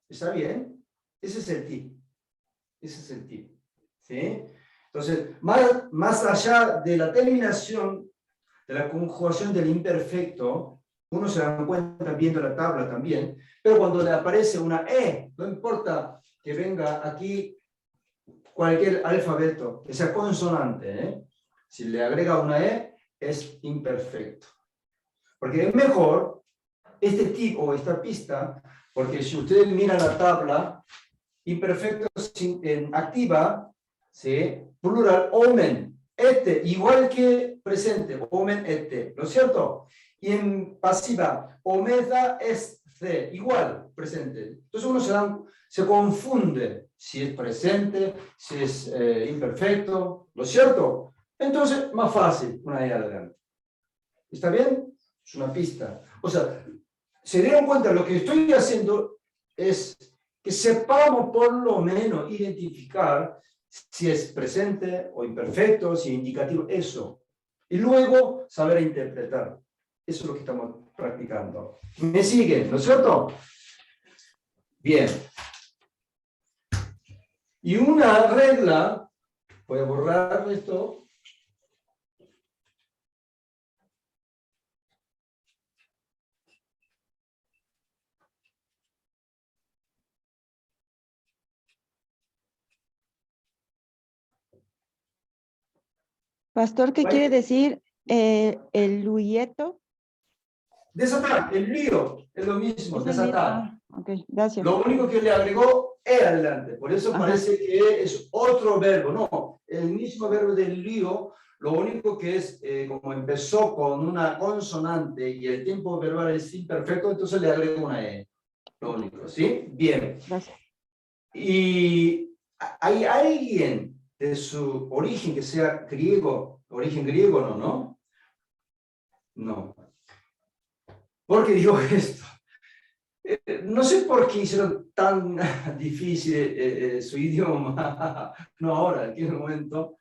¿Está bien? Ese es el tip. Ese es el tip. ¿Sí? Entonces, más allá de la terminación, de la conjugación del imperfecto, uno se da cuenta viendo la tabla también, pero cuando le aparece una E, no importa que venga aquí cualquier alfabeto, que sea consonante, ¿eh? Si le agrega una E, es imperfecto. Porque es mejor este tipo o esta pista, porque si ustedes miran la tabla, imperfecto en activa, ¿sí? Plural, omen, este, igual que presente, omen, este, ¿no es cierto? Y en pasiva, omeda, este, igual, presente. Entonces uno se confunde si es presente, si es imperfecto, ¿no es cierto? Entonces, más fácil, una E adelante. ¿Está bien? Es una pista. O sea, se dieron cuenta, lo que estoy haciendo es que sepamos por lo menos identificar si es presente o imperfecto, si es indicativo, eso. Y luego saber interpretar. Eso es lo que estamos practicando. ¿Me siguen? ¿No es cierto? Bien. Y una regla, voy a borrar esto. Pastor, ¿qué quiere decir el luyeto? Desatar, el lío, es lo mismo, Es el desatar. mismo. Ok, gracias. Lo único que le agregó E adelante, por eso Ajá. parece que es otro verbo. No, el mismo verbo del lío, lo único que es, como empezó con una consonante y el tiempo verbal es imperfecto, entonces le agrego una E. Lo único, ¿sí? Bien. Gracias. Y hay alguien de su origen que sea griego, origen griego, ¿no? No. ¿Por qué digo esto? No sé por qué hicieron tan difícil su idioma, no ahora, en aquel momento.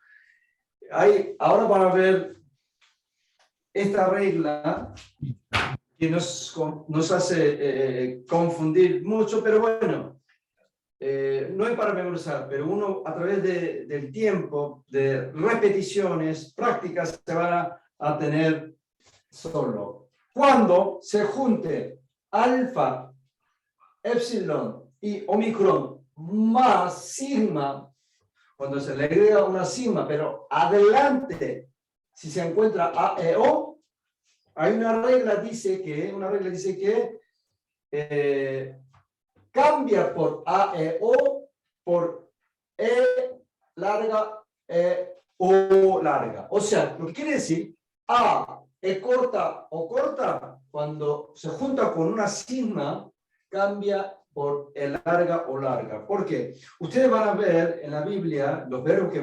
Ahora van a ver esta regla que nos hace confundir mucho, pero bueno, no es para memorizar, pero uno a través del tiempo, de repeticiones, prácticas, se van a tener solo. Cuando se junte alfa, epsilon y omicron más sigma, cuando se le agrega una sigma, pero adelante, si se encuentra A, E, O, hay una regla dice que cambia por A, E, O por E larga, E, O larga. O sea, lo que quiere decir, A, E corta o corta, cuando se junta con una sigma, cambia por E larga o larga. ¿Por qué? Ustedes van a ver en la Biblia los verbos que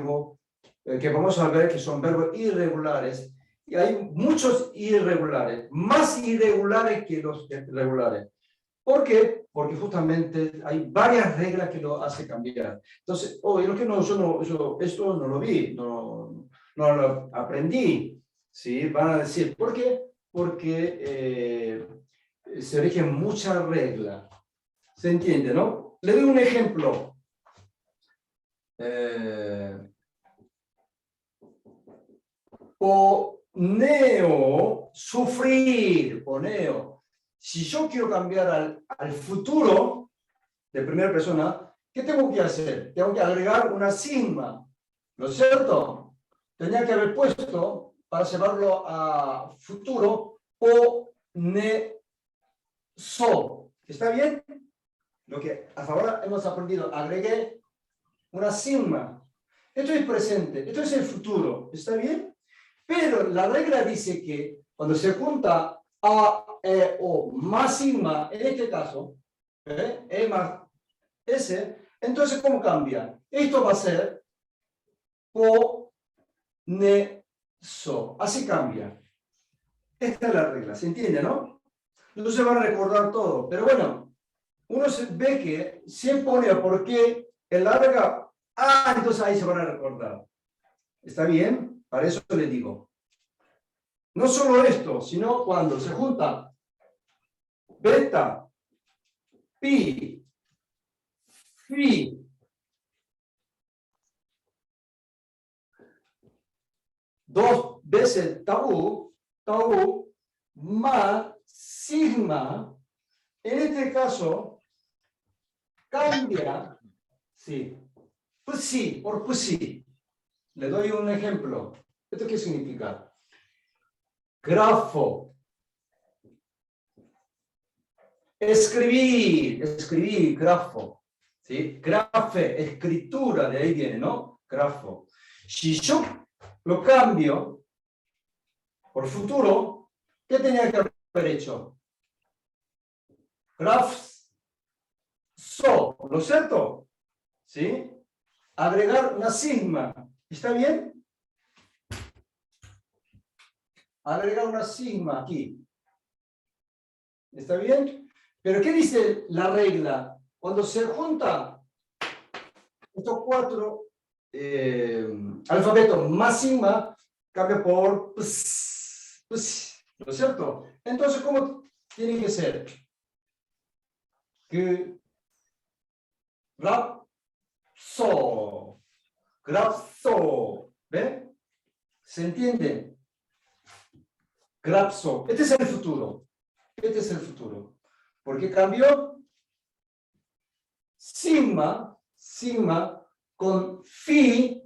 vamos a ver que son verbos irregulares, y hay muchos irregulares, más irregulares que los regulares. ¿Por qué? Porque justamente hay varias reglas que lo hacen cambiar. Entonces, lo que no, esto no lo vi, no lo aprendí. ¿Sí? Van a decir, ¿por qué? Porque se rigen muchas reglas. ¿Se entiende, no? Le doy un ejemplo. Poneo, sufrir, poneo. Si yo quiero cambiar al futuro de primera persona, ¿qué tengo que hacer? Tengo que agregar una sigma, ¿no es cierto? Tenía que haber puesto, para llevarlo a futuro, poneso. ¿Está bien? Lo que hasta ahora hemos aprendido, agregué una sigma. Esto es presente, esto es el futuro, ¿está bien? Pero la regla dice que cuando se junta A, E, O más sigma, en este caso, E más S, entonces ¿cómo cambia? Esto va a ser poneso. Así cambia. Esta es la regla, ¿se entiende, no? No se va a recordar todo, pero bueno, uno se ve que se pone a por qué el larga, entonces ahí se van a recordar. ¿Está bien? Para eso le digo. No solo esto, sino cuando se junta beta, pi, phi, dos veces tau más sigma, en este caso cambia, sí, psi por psi. Le doy un ejemplo. ¿Esto qué significa? Grafo. Escribir, grafo. ¿Sí? Grafe, escritura, de ahí viene, ¿no? Grafo. Si yo lo cambio por futuro, ¿qué tenía que haber hecho? Grafso, ¿no es cierto? ¿Sí? Agregar una sigma. ¿Está bien? Agregar una sigma aquí. ¿Está bien? Pero ¿qué dice la regla? Cuando se junta estos cuatro alfabetos más sigma, cambia por ps, ¿no es cierto? Entonces, ¿cómo tiene que ser? Que grapso, ¿ve? ¿Se entiende? Grapso. Este es el futuro. Este es el futuro. Porque cambió sigma con phi,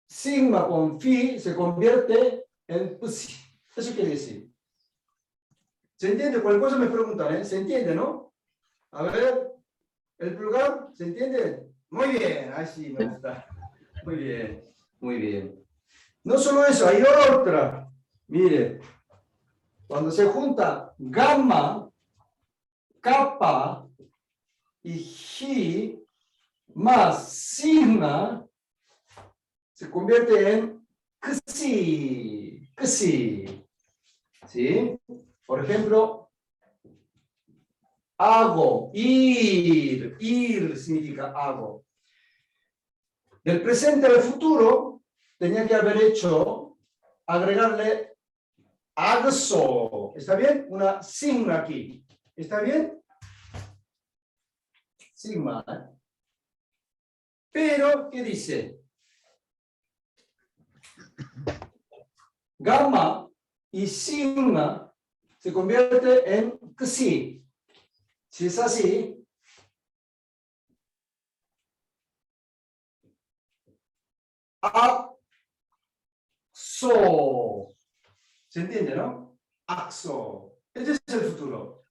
sigma con phi se convierte en psi. Eso quiere decir. ¿Se entiende? Cualquier cosa me preguntan, ¿eh? ¿Se entiende, no? A ver, el plural, ¿se entiende? Muy bien, ahí sí me gusta. Muy bien, muy bien. No solo eso, hay otra. Mire, cuando se junta gamma, kappa y phi más sigma, se convierte en xi. ¿Sí? Por ejemplo, hago, ir significa hago. Del presente al futuro, tenía que haber hecho, agregarle agso. ¿Está bien? Una sigma aquí. ¿Está bien? Sigma. ¿Eh? Pero, ¿qué dice? Gamma y sigma se convierte en xi. Si es así, axo. ¿Se entiende, no? Axo. Este es el futuro.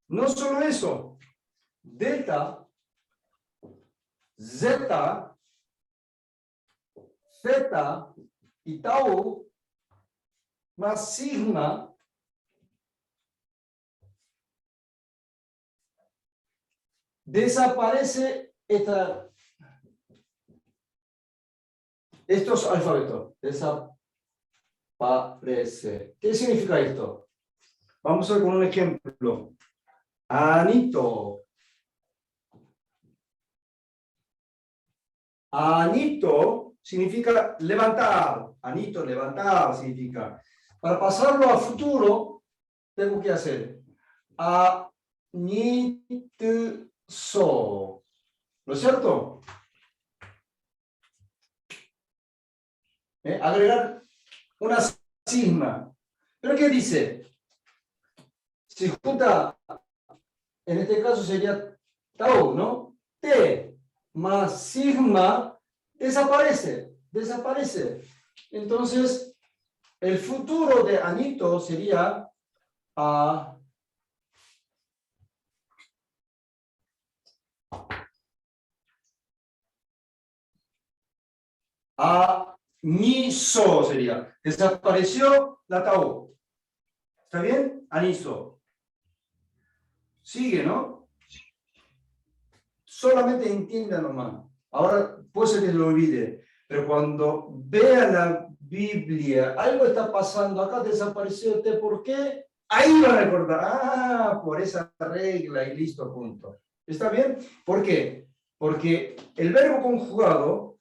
No solo eso. Delta, zeta, zeta y tau más sigma desaparece estos alfabetos. Desaparece. ¿Qué significa esto? Vamos a ver con un ejemplo. Anito. Anito significa levantar. Anito, levantar significa. Para pasarlo a futuro, tengo que hacer anitso. ¿No es cierto? Agregar una sigma. ¿Pero qué dice? Si junta, en este caso sería tau, ¿no? T más sigma desaparece. Entonces, el futuro de Anito sería aniso sería. Desapareció la tau. ¿Está bien? Aniso. Sigue, ¿no? Solamente entiendan nomás. Ahora puede ser que lo olvide. Pero cuando vean la Biblia, algo está pasando. Acá desapareció T. ¿Por qué? Ahí van a recordar. Ah, por esa regla y listo, punto. ¿Está bien? ¿Por qué? Porque el verbo conjugado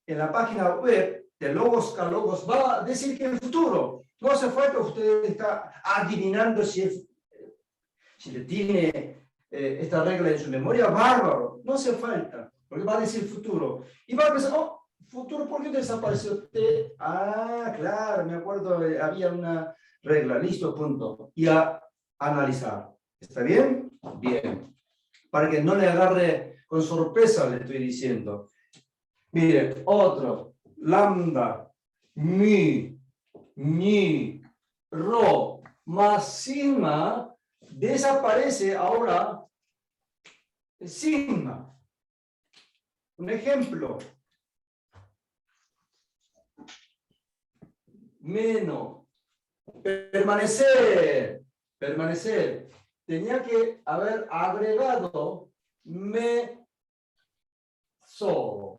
en la página web de Logos a Logos va a decir que en el futuro. No hace falta que usted está adivinando si le tiene esta regla en su memoria, bárbaro. No hace falta, porque va a decir futuro. Y va a pensar, oh, futuro, ¿por qué desapareció usted? Ah, claro, me acuerdo, había una regla, listo, punto. Y a analizar. ¿Está bien? Bien. Para que no le agarre con sorpresa, le estoy diciendo. Mire, otro, lambda, mi, ro, más sigma, desaparece ahora sigma. Un ejemplo. Menos. Permanecer. Permanecer. Tenía que haber agregado me, so.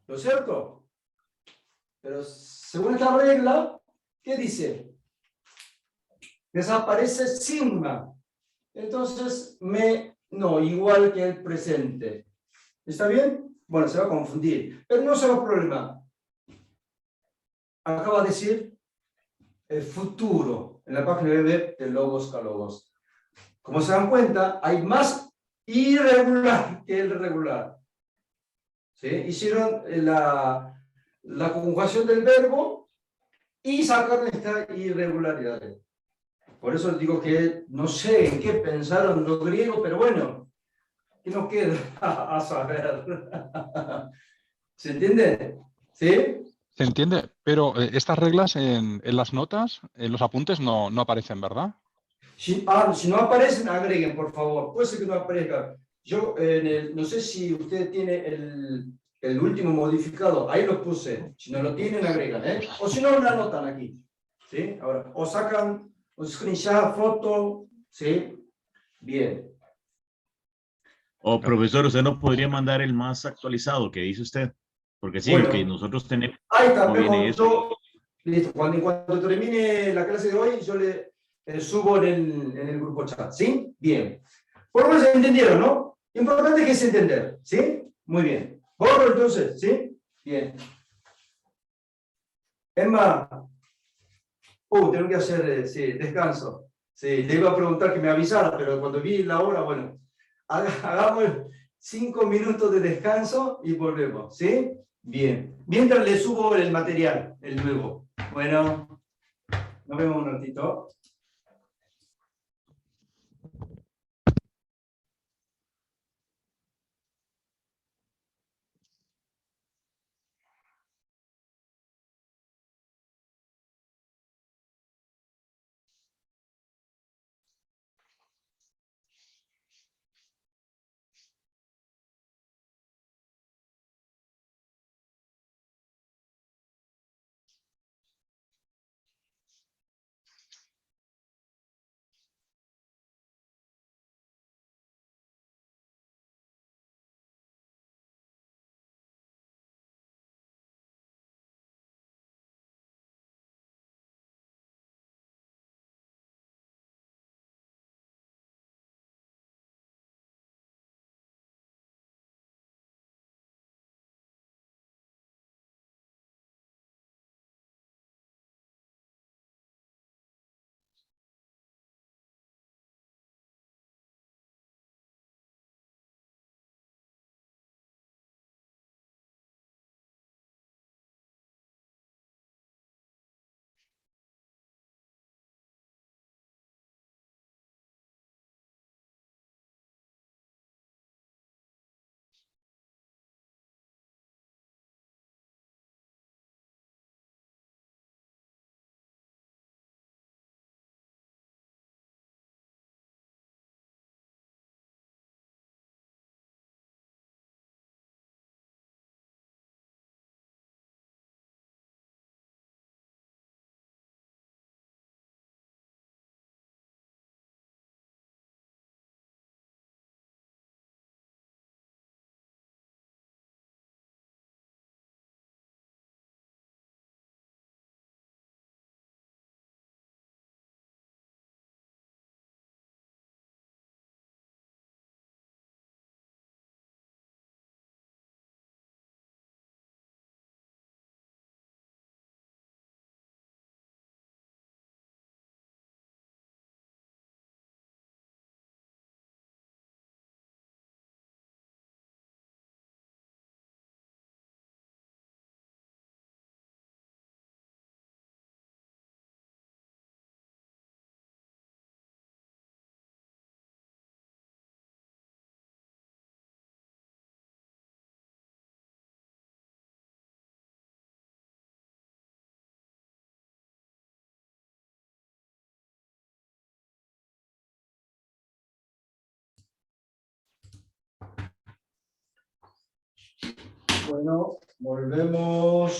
¿No es cierto? Pero según esta regla, ¿qué dice? Desaparece sigma. Entonces, no, igual que el presente. ¿Está bien? Bueno, se va a confundir. Pero no será problema. Acaba de decir el futuro en la página web de Logos a Logos. Como se dan cuenta, hay más irregular que el regular. ¿Sí? Hicieron la conjugación del verbo y sacaron esta irregularidad. Por eso digo que no sé en qué pensaron los griegos, pero bueno, ¿qué nos queda a saber? ¿Se entiende? ¿Sí? Se entiende, pero estas reglas en las notas, en los apuntes no aparecen, ¿verdad? Si no aparecen, agreguen, por favor. Puede ser que no aparezca. Yo no sé si usted tiene el último modificado. Ahí lo puse. Si no lo tienen, agregan. O si no, lo anotan aquí. ¿Sí? Ahora, o sacan un screenshot, foto. ¿Sí? Bien. O profesor, usted no podría mandar el más actualizado que dice usted, porque sí, el Bueno, que nosotros tenemos ahí está. no viene eso. Listo. En cuanto termine la clase de hoy, yo le subo en el grupo chat. ¿Sí? Bien. Por lo menos se entendieron, ¿no? Importante que es entender. ¿Sí? Muy bien. Borro entonces. ¿Sí? Bien. Emma. Tengo que hacer sí, descanso. Sí, le iba a preguntar que me avisara, pero cuando vi la hora, bueno, hagamos 5 minutos de descanso y volvemos, ¿sí? Bien. Mientras le subo el material, el nuevo. Bueno, nos vemos un ratito. Bueno, volvemos.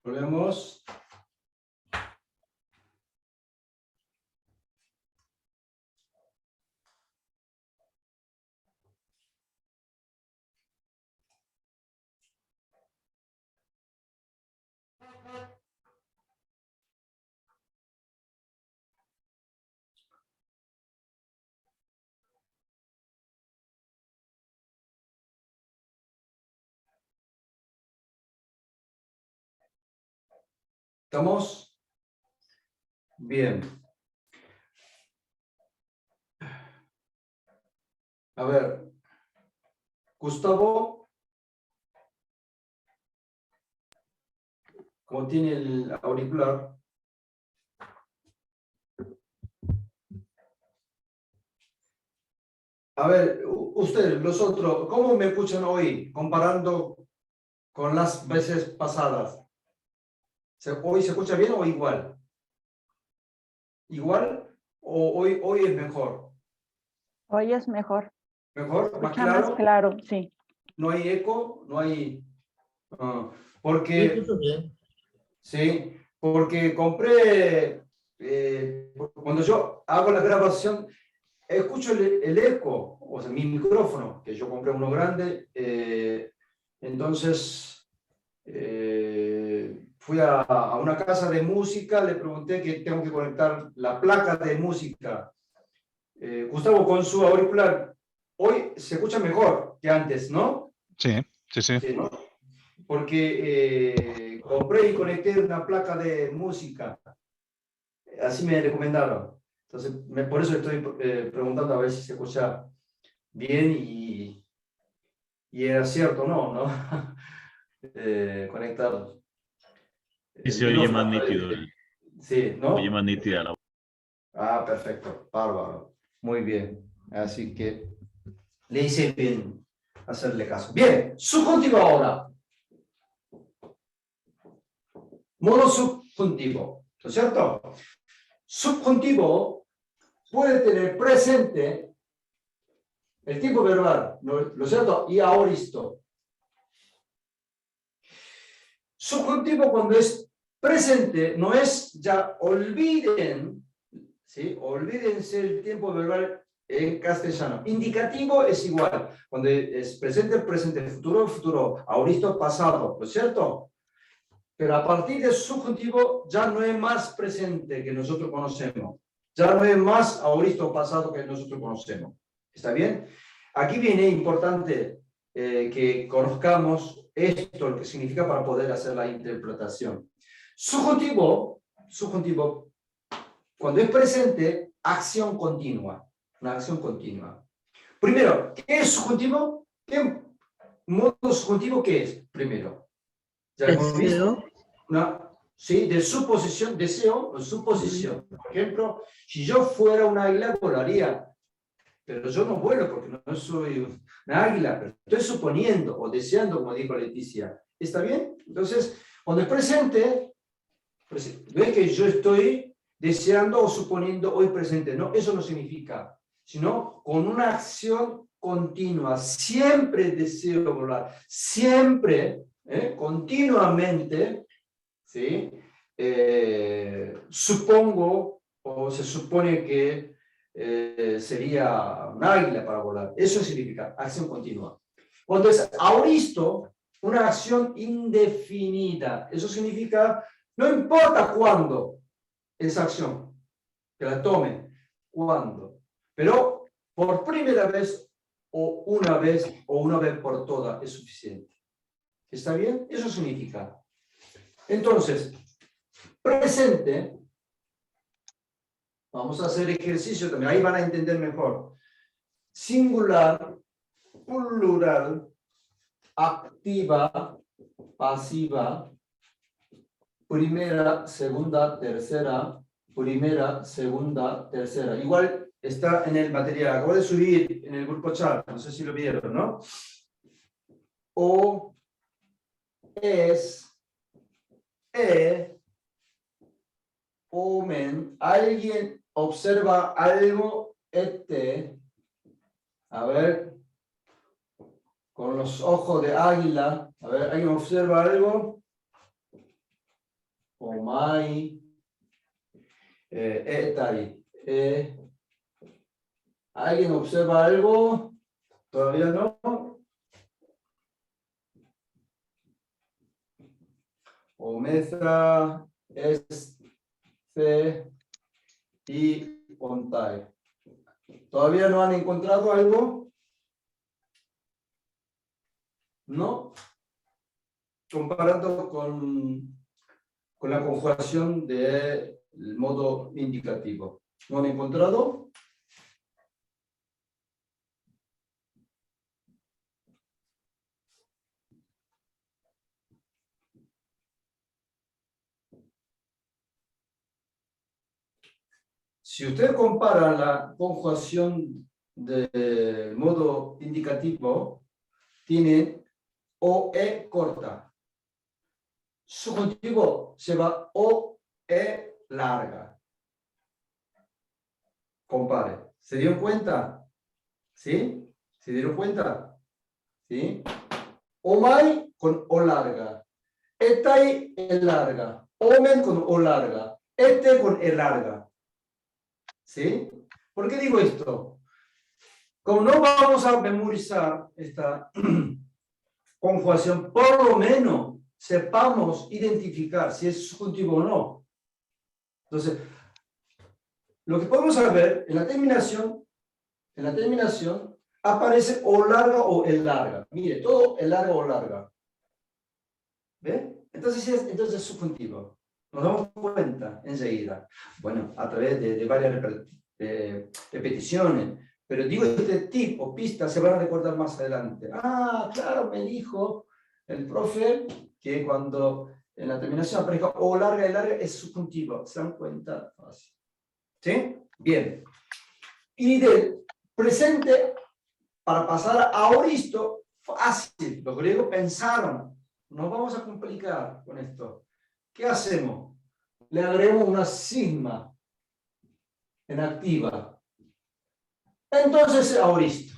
Volvemos. ¿Estamos? Bien. A ver, Gustavo, como tiene el auricular. A ver, ustedes, los otros, ¿cómo me escuchan hoy comparando con las veces pasadas? ¿Hoy se escucha bien o igual? ¿Igual o hoy es mejor? Hoy es mejor. ¿Mejor? ¿Más Escucha claro? más claro, sí. ¿No hay eco? No hay... Sí, porque... escucho bien. Sí, porque compré... cuando yo hago la grabación, escucho el eco, o sea, mi micrófono, que yo compré uno grande, entonces fui a una casa de música, le pregunté que tengo que conectar la placa de música. Gustavo, con su auricular, hoy se escucha mejor que antes, ¿no? Sí, sí, sí. Sí, ¿no? Porque compré y conecté una placa de música. Así me recomendaron. Entonces, por eso estoy preguntando a ver si se escucha bien y era cierto, ¿no? Conectar. Y El se oye más micrófono. nítido, Sí, ¿no? oye más nítida la voz. Ah, perfecto, bárbaro. Muy bien. Así que le hice bien hacerle caso. Bien, subjuntivo ahora. Modo subjuntivo, ¿no es cierto? Subjuntivo puede tener presente el tiempo verbal, ¿no es cierto? Y aoristo. Subjuntivo cuando es presente no es ya olviden, ¿sí? Olvídense el tiempo verbal en castellano. Indicativo es igual. Cuando es presente, presente, futuro, futuro, aoristo, pasado, ¿no es cierto? Pero a partir del subjuntivo ya no es más presente que nosotros conocemos. Ya no es más aoristo pasado que nosotros conocemos. ¿Está bien? Aquí viene importante que conozcamos esto, lo que significa para poder hacer la interpretación. Subjuntivo, cuando es presente, acción continua. Una acción continua. Primero, ¿qué es subjuntivo? ¿Qué modo subjuntivo qué es? Primero. Ya hemos visto. Sí, de suposición, deseo o suposición. Por ejemplo, si yo fuera un águila, volaría. Pero yo no vuelo porque no soy una águila, pero estoy suponiendo o deseando, como dijo Leticia. ¿Está bien? Entonces, cuando es presente, no es que yo estoy deseando o suponiendo hoy presente. No, eso no significa. Sino con una acción continua. Siempre deseo volar. Siempre, continuamente, ¿sí? Supongo o se supone que sería un águila para volar. Eso significa acción continua. Cuando es aoristo, una acción indefinida. Eso significa, no importa cuándo esa acción, que la tome, cuándo. Pero por primera vez o una vez por todas es suficiente. ¿Está bien? Eso significa. Entonces, presente, vamos a hacer ejercicio también, ahí van a entender mejor. Singular, plural, activa, pasiva, primera, segunda, tercera, primera, segunda, tercera. Igual está en el material, acabo de subir en el grupo chat, no sé si lo vieron, ¿no? o, es, omen. ¿Alguien observa algo? A ver, con los ojos de águila. A ver, ¿alguien observa algo? Omai. Etai. ¿Alguien observa algo? ¿Todavía no? Omeza, y Ontai. ¿Todavía no han encontrado algo? ¿No? Comparando con la conjugación del modo indicativo. ¿No han encontrado? Si usted compara la conjugación del modo indicativo, tiene OE corta. Subjuntivo se va OE larga. Compare. ¿Se dieron cuenta? ¿Sí? ¿Se dieron cuenta? ¿Sí? Omai con O larga. Etai E larga. Omen con O larga. Este con E larga. ¿Sí? ¿Por qué digo esto? Como no vamos a memorizar esta conjugación, por lo menos sepamos identificar si es subjuntivo o no. Entonces, lo que podemos saber en la terminación aparece o larga o el larga. Mire, todo el larga o larga. ¿Ve? Entonces es subjuntivo. Nos damos cuenta enseguida. Bueno, a través de varias repeticiones. Pero digo, este tip o pista se van a recordar más adelante. Ah, claro, me dijo el profe que cuando en la terminación aparezca o larga y larga es subjuntivo. ¿Se dan cuenta? Fácil. ¿Sí? Bien. Y del presente, para pasar a aoristo, fácil. Los griegos pensaron, nos vamos a complicar con esto. ¿Qué hacemos? Le agregamos una sigma en activa. Entonces, aoristo.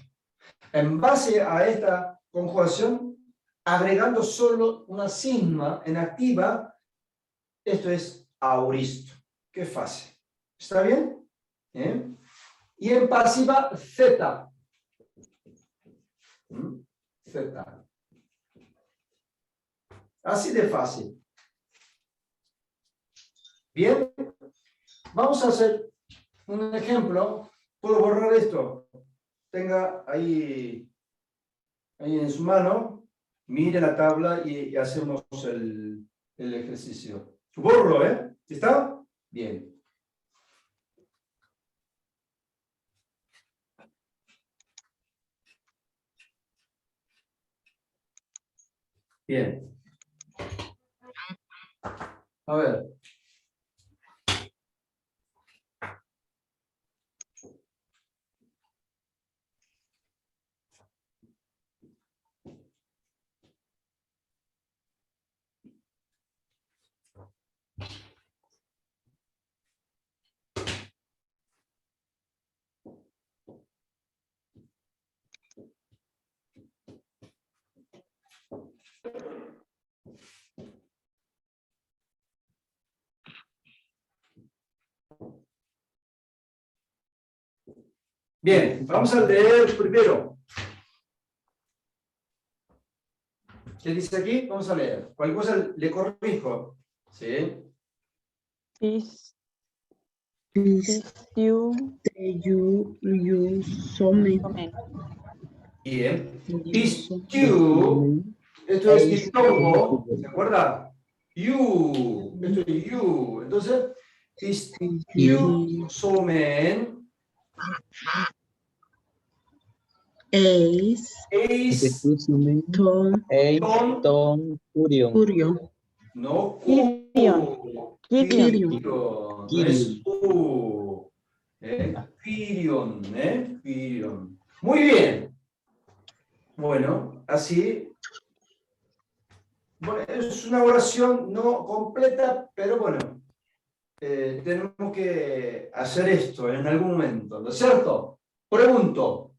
En base a esta conjugación, agregando solo una sigma en activa, esto es aoristo. Qué fácil. ¿Está bien? Y en pasiva, Z. Z. Así de fácil. Bien. Vamos a hacer un ejemplo. Puedo borrar esto. Tenga ahí en su mano. Mire la tabla y hacemos el ejercicio. Borro, ¿eh? ¿Está? Bien. Bien. A ver. Bien, vamos a leer primero. ¿Qué dice aquí? Vamos a leer. Cualquier cosa le corrijo. ¿Sí? Bien. Pistiu. Esto es diptongo. ¿Se acuerda? You. Esto es you. Entonces, pistiu somen. Eis, Ton, Curio, No, Quirion. Quirion. No es U. Quirion, Quirion. Muy bien. Bueno, así es una oración no completa, pero bueno, tenemos que hacer esto en algún momento, ¿no es cierto? Pregunto,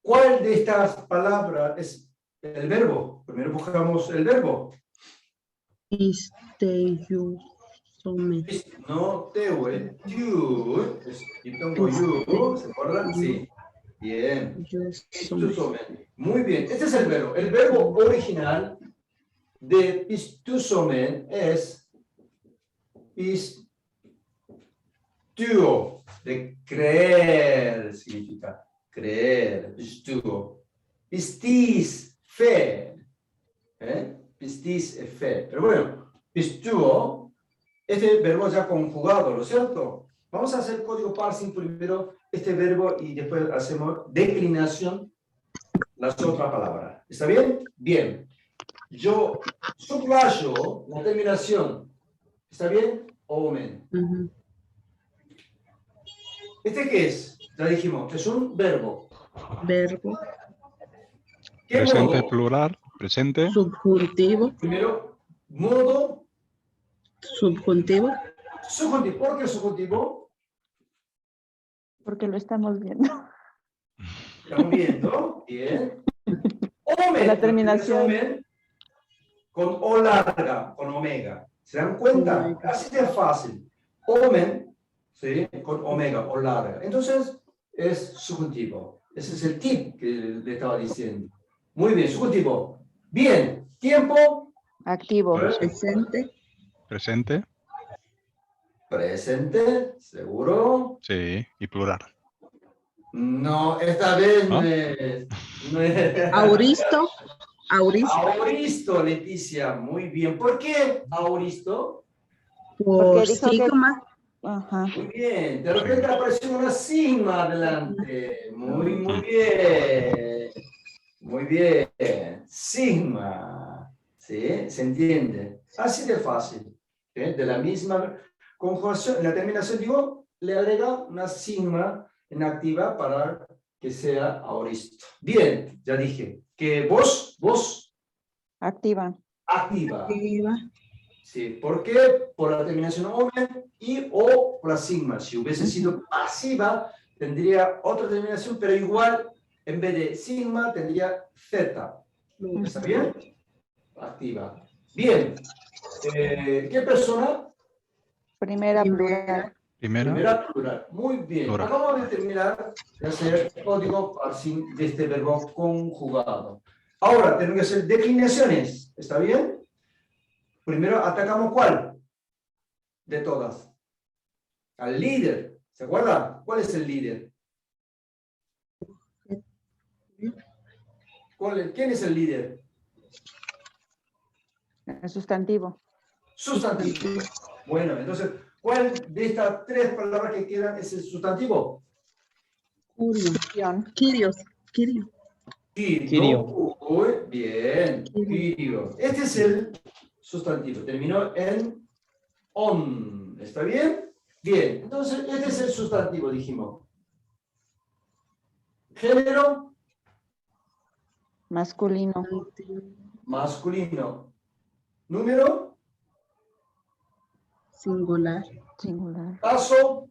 ¿cuál de estas palabras es el verbo? Primero buscamos el verbo. Isteyusome. No teu, you. Yo tengo you, ¿se acuerdan? Sí. Bien. Yusome. Muy bien. Este es el verbo. El verbo original de pistusomen es pistuo, de creer, significa creer, pistuo. Pistis, fe. Pistis es fe. Pero bueno, pistuo, este verbo ya conjugado, ¿no es cierto? Vamos a hacer código parsing primero este verbo y después hacemos declinación las otras palabras. ¿Está bien? Bien. Yo subrayo la terminación. ¿Está bien? Omen. Ujú. ¿Este qué es? Ya dijimos, es un verbo. Verbo. ¿Qué Presente, modo? plural, presente. Subjuntivo. Primero, modo Subjuntivo. subjuntivo. ¿Por qué subjuntivo? Porque lo estamos viendo. Estamos viendo. Bien. Omen. La terminación. Omen con O larga, con omega. ¿Se dan cuenta? Omega. Así de fácil. Omen, ¿sí? Con omega, O larga. Entonces, es subjuntivo. Ese es el tip que le estaba diciendo. Muy bien, subjuntivo. Bien, tiempo. Activo. Presente. Presente, Presente, seguro. sí, y plural. No, esta vez ¿No? no es. Auristo. Auristo. Auristo, Leticia, muy bien. ¿Por qué Auristo? Por Porque dijo que- sigma. Ajá. Muy bien. De repente apareció una sigma adelante. Muy bien. Muy bien. Sigma. ¿Sí? ¿Se entiende? Así de fácil. ¿Sí? De la misma conjugación, en la terminación, digo, le agrega una sigma en activa para que sea auristo. Bien, ya dije. Que vos, Activa. activa. Activa. Sí, ¿por qué? Por la terminación omen y o por la sigma. Si hubiese sido pasiva, tendría otra terminación, pero igual, en vez de sigma, tendría z. ¿Está bien? Activa. Bien. ¿Qué persona? Primera plural. Primera, Primera plural. Muy bien. Plural. Acabamos de terminar de hacer código parsing de este verbo conjugado. Ahora tenemos que hacer declinaciones. ¿Está bien? Primero atacamos ¿cuál? De todas. Al líder. ¿Se acuerda? ¿Cuál es el líder? ¿Quién es el líder? El sustantivo. Sustantivo. Bueno, entonces, ¿cuál de estas tres palabras que quedan es el sustantivo? Curio. Guión. Quirios. Quirio. Quirio. Uy, bien. Quirio. Este es el sustantivo. Terminó en on. ¿Está bien? Bien. Entonces, este es el sustantivo, dijimos. Género Masculino. masculino. Número, Singular. Singular. caso,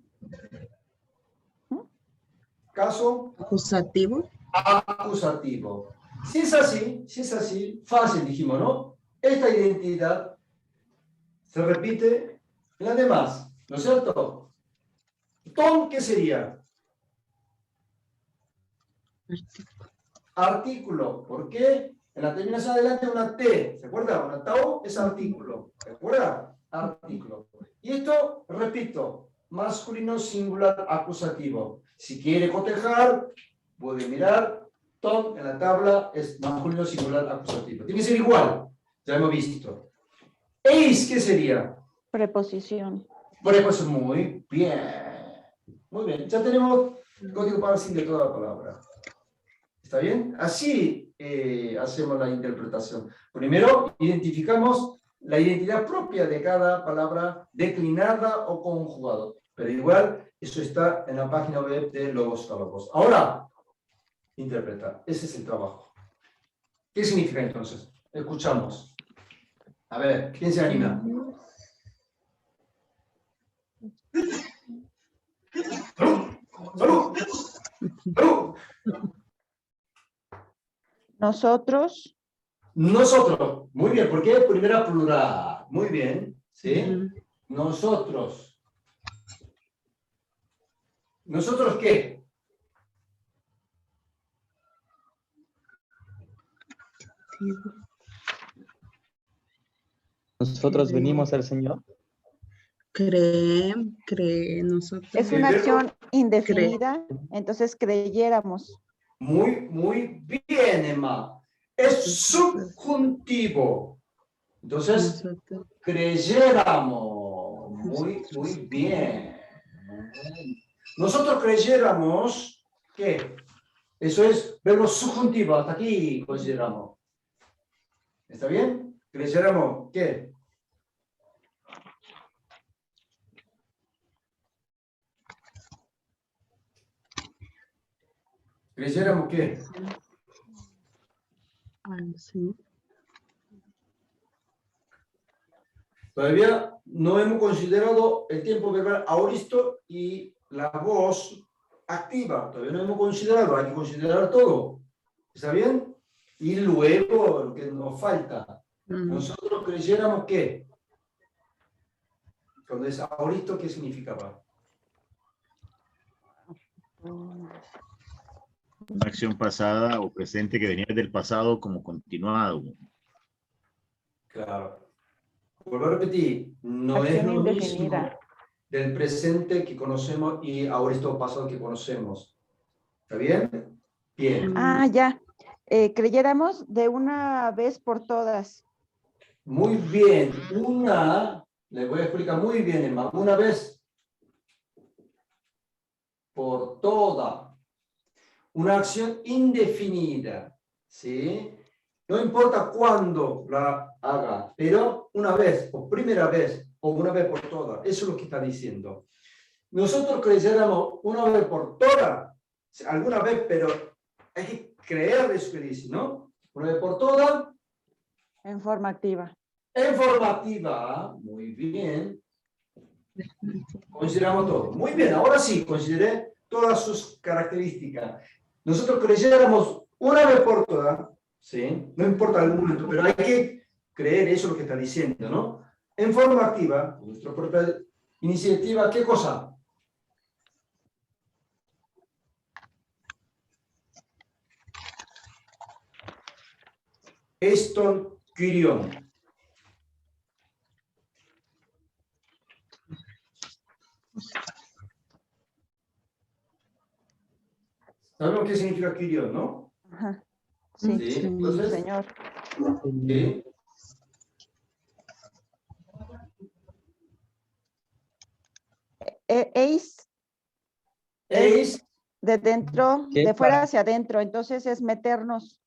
caso Acusativo. acusativo. Si es así, fácil dijimos, ¿no? Esta identidad se repite en las demás, ¿no es cierto? Ton, ¿qué sería? Artículo. ¿Por qué? En la terminación adelante una T, ¿se acuerda? Una tau es artículo, ¿se acuerda? Artículo. Y esto, repito, masculino singular acusativo. Si quiere cotejar, puede mirar, ton en la tabla es masculino singular acusativo. Tiene que ser igual, ya hemos visto. Eis, ¿qué sería? Preposición. Preposición, muy bien. Muy bien, ya tenemos el código parsing de toda la palabra. ¿Está bien? Así hacemos la interpretación. Primero, identificamos la identidad propia de cada palabra declinada o conjugada. Pero igual, eso está en la página web de Logos Calogos. Ahora, interpretar. Ese es el trabajo. ¿Qué significa entonces? Escuchamos. A ver, ¿quién se anima? ¡Salud! ¡Salud! Nosotros, Nosotros. Muy bien, ¿por qué? Primera plural. Muy bien, ¿sí? Ujú. Nosotros. ¿Nosotros qué? Nosotros venimos al Señor. Cree, nosotros. es El una verbo acción indefinida, entonces creyéramos. muy bien, Emma. Es subjuntivo. Entonces, Nosotros. creyéramos. Muy bien. Nosotros creyéramos que eso es verbo subjuntivo. Hasta aquí consideramos. ¿Está bien? Creyéramos ¿qué? Creyéramos ¿qué? Al Señor. Todavía no hemos considerado el tiempo verbal aoristo y la voz activa. Todavía no hemos considerado, hay que considerar todo. ¿Está bien? Y luego lo que nos falta. Nosotros creyéramos que, cuando es aoristo, ¿qué significaba? Una acción pasada o presente que venía del pasado como continuado. Claro. Vuelvo a repetir, no es Acción lo mismo indefinida. del presente que conocemos y aoristo pasado que conocemos. ¿Está bien? Bien. Ah, ya. Creyéramos de una vez por todas. Muy bien. Le voy a explicar muy bien, Emma. Una vez por toda. Una acción indefinida. ¿Sí? No importa cuándo la haga, pero una vez, o primera vez, o una vez por todas. Eso es lo que está diciendo. Nosotros creyéramos una vez por todas, alguna vez, pero hay que creer eso que dice, ¿no? Una vez por todas. En forma activa. En forma activa, muy bien. Consideramos todo. Muy bien, ahora sí, consideré todas sus características. Nosotros creyéramos una vez por todas, ¿sí? No importa el momento, pero hay que creer eso lo que está diciendo, ¿no? En forma activa, nuestra propia iniciativa, ¿qué cosa? Eston Kyrion. ¿Sabemos qué significa Kyrion, no? Ajá. Sí, Sí, entonces, Señor. ¿sí? Eis Eis, de dentro, ¿Qué? de fuera hacia adentro, entonces es meternos,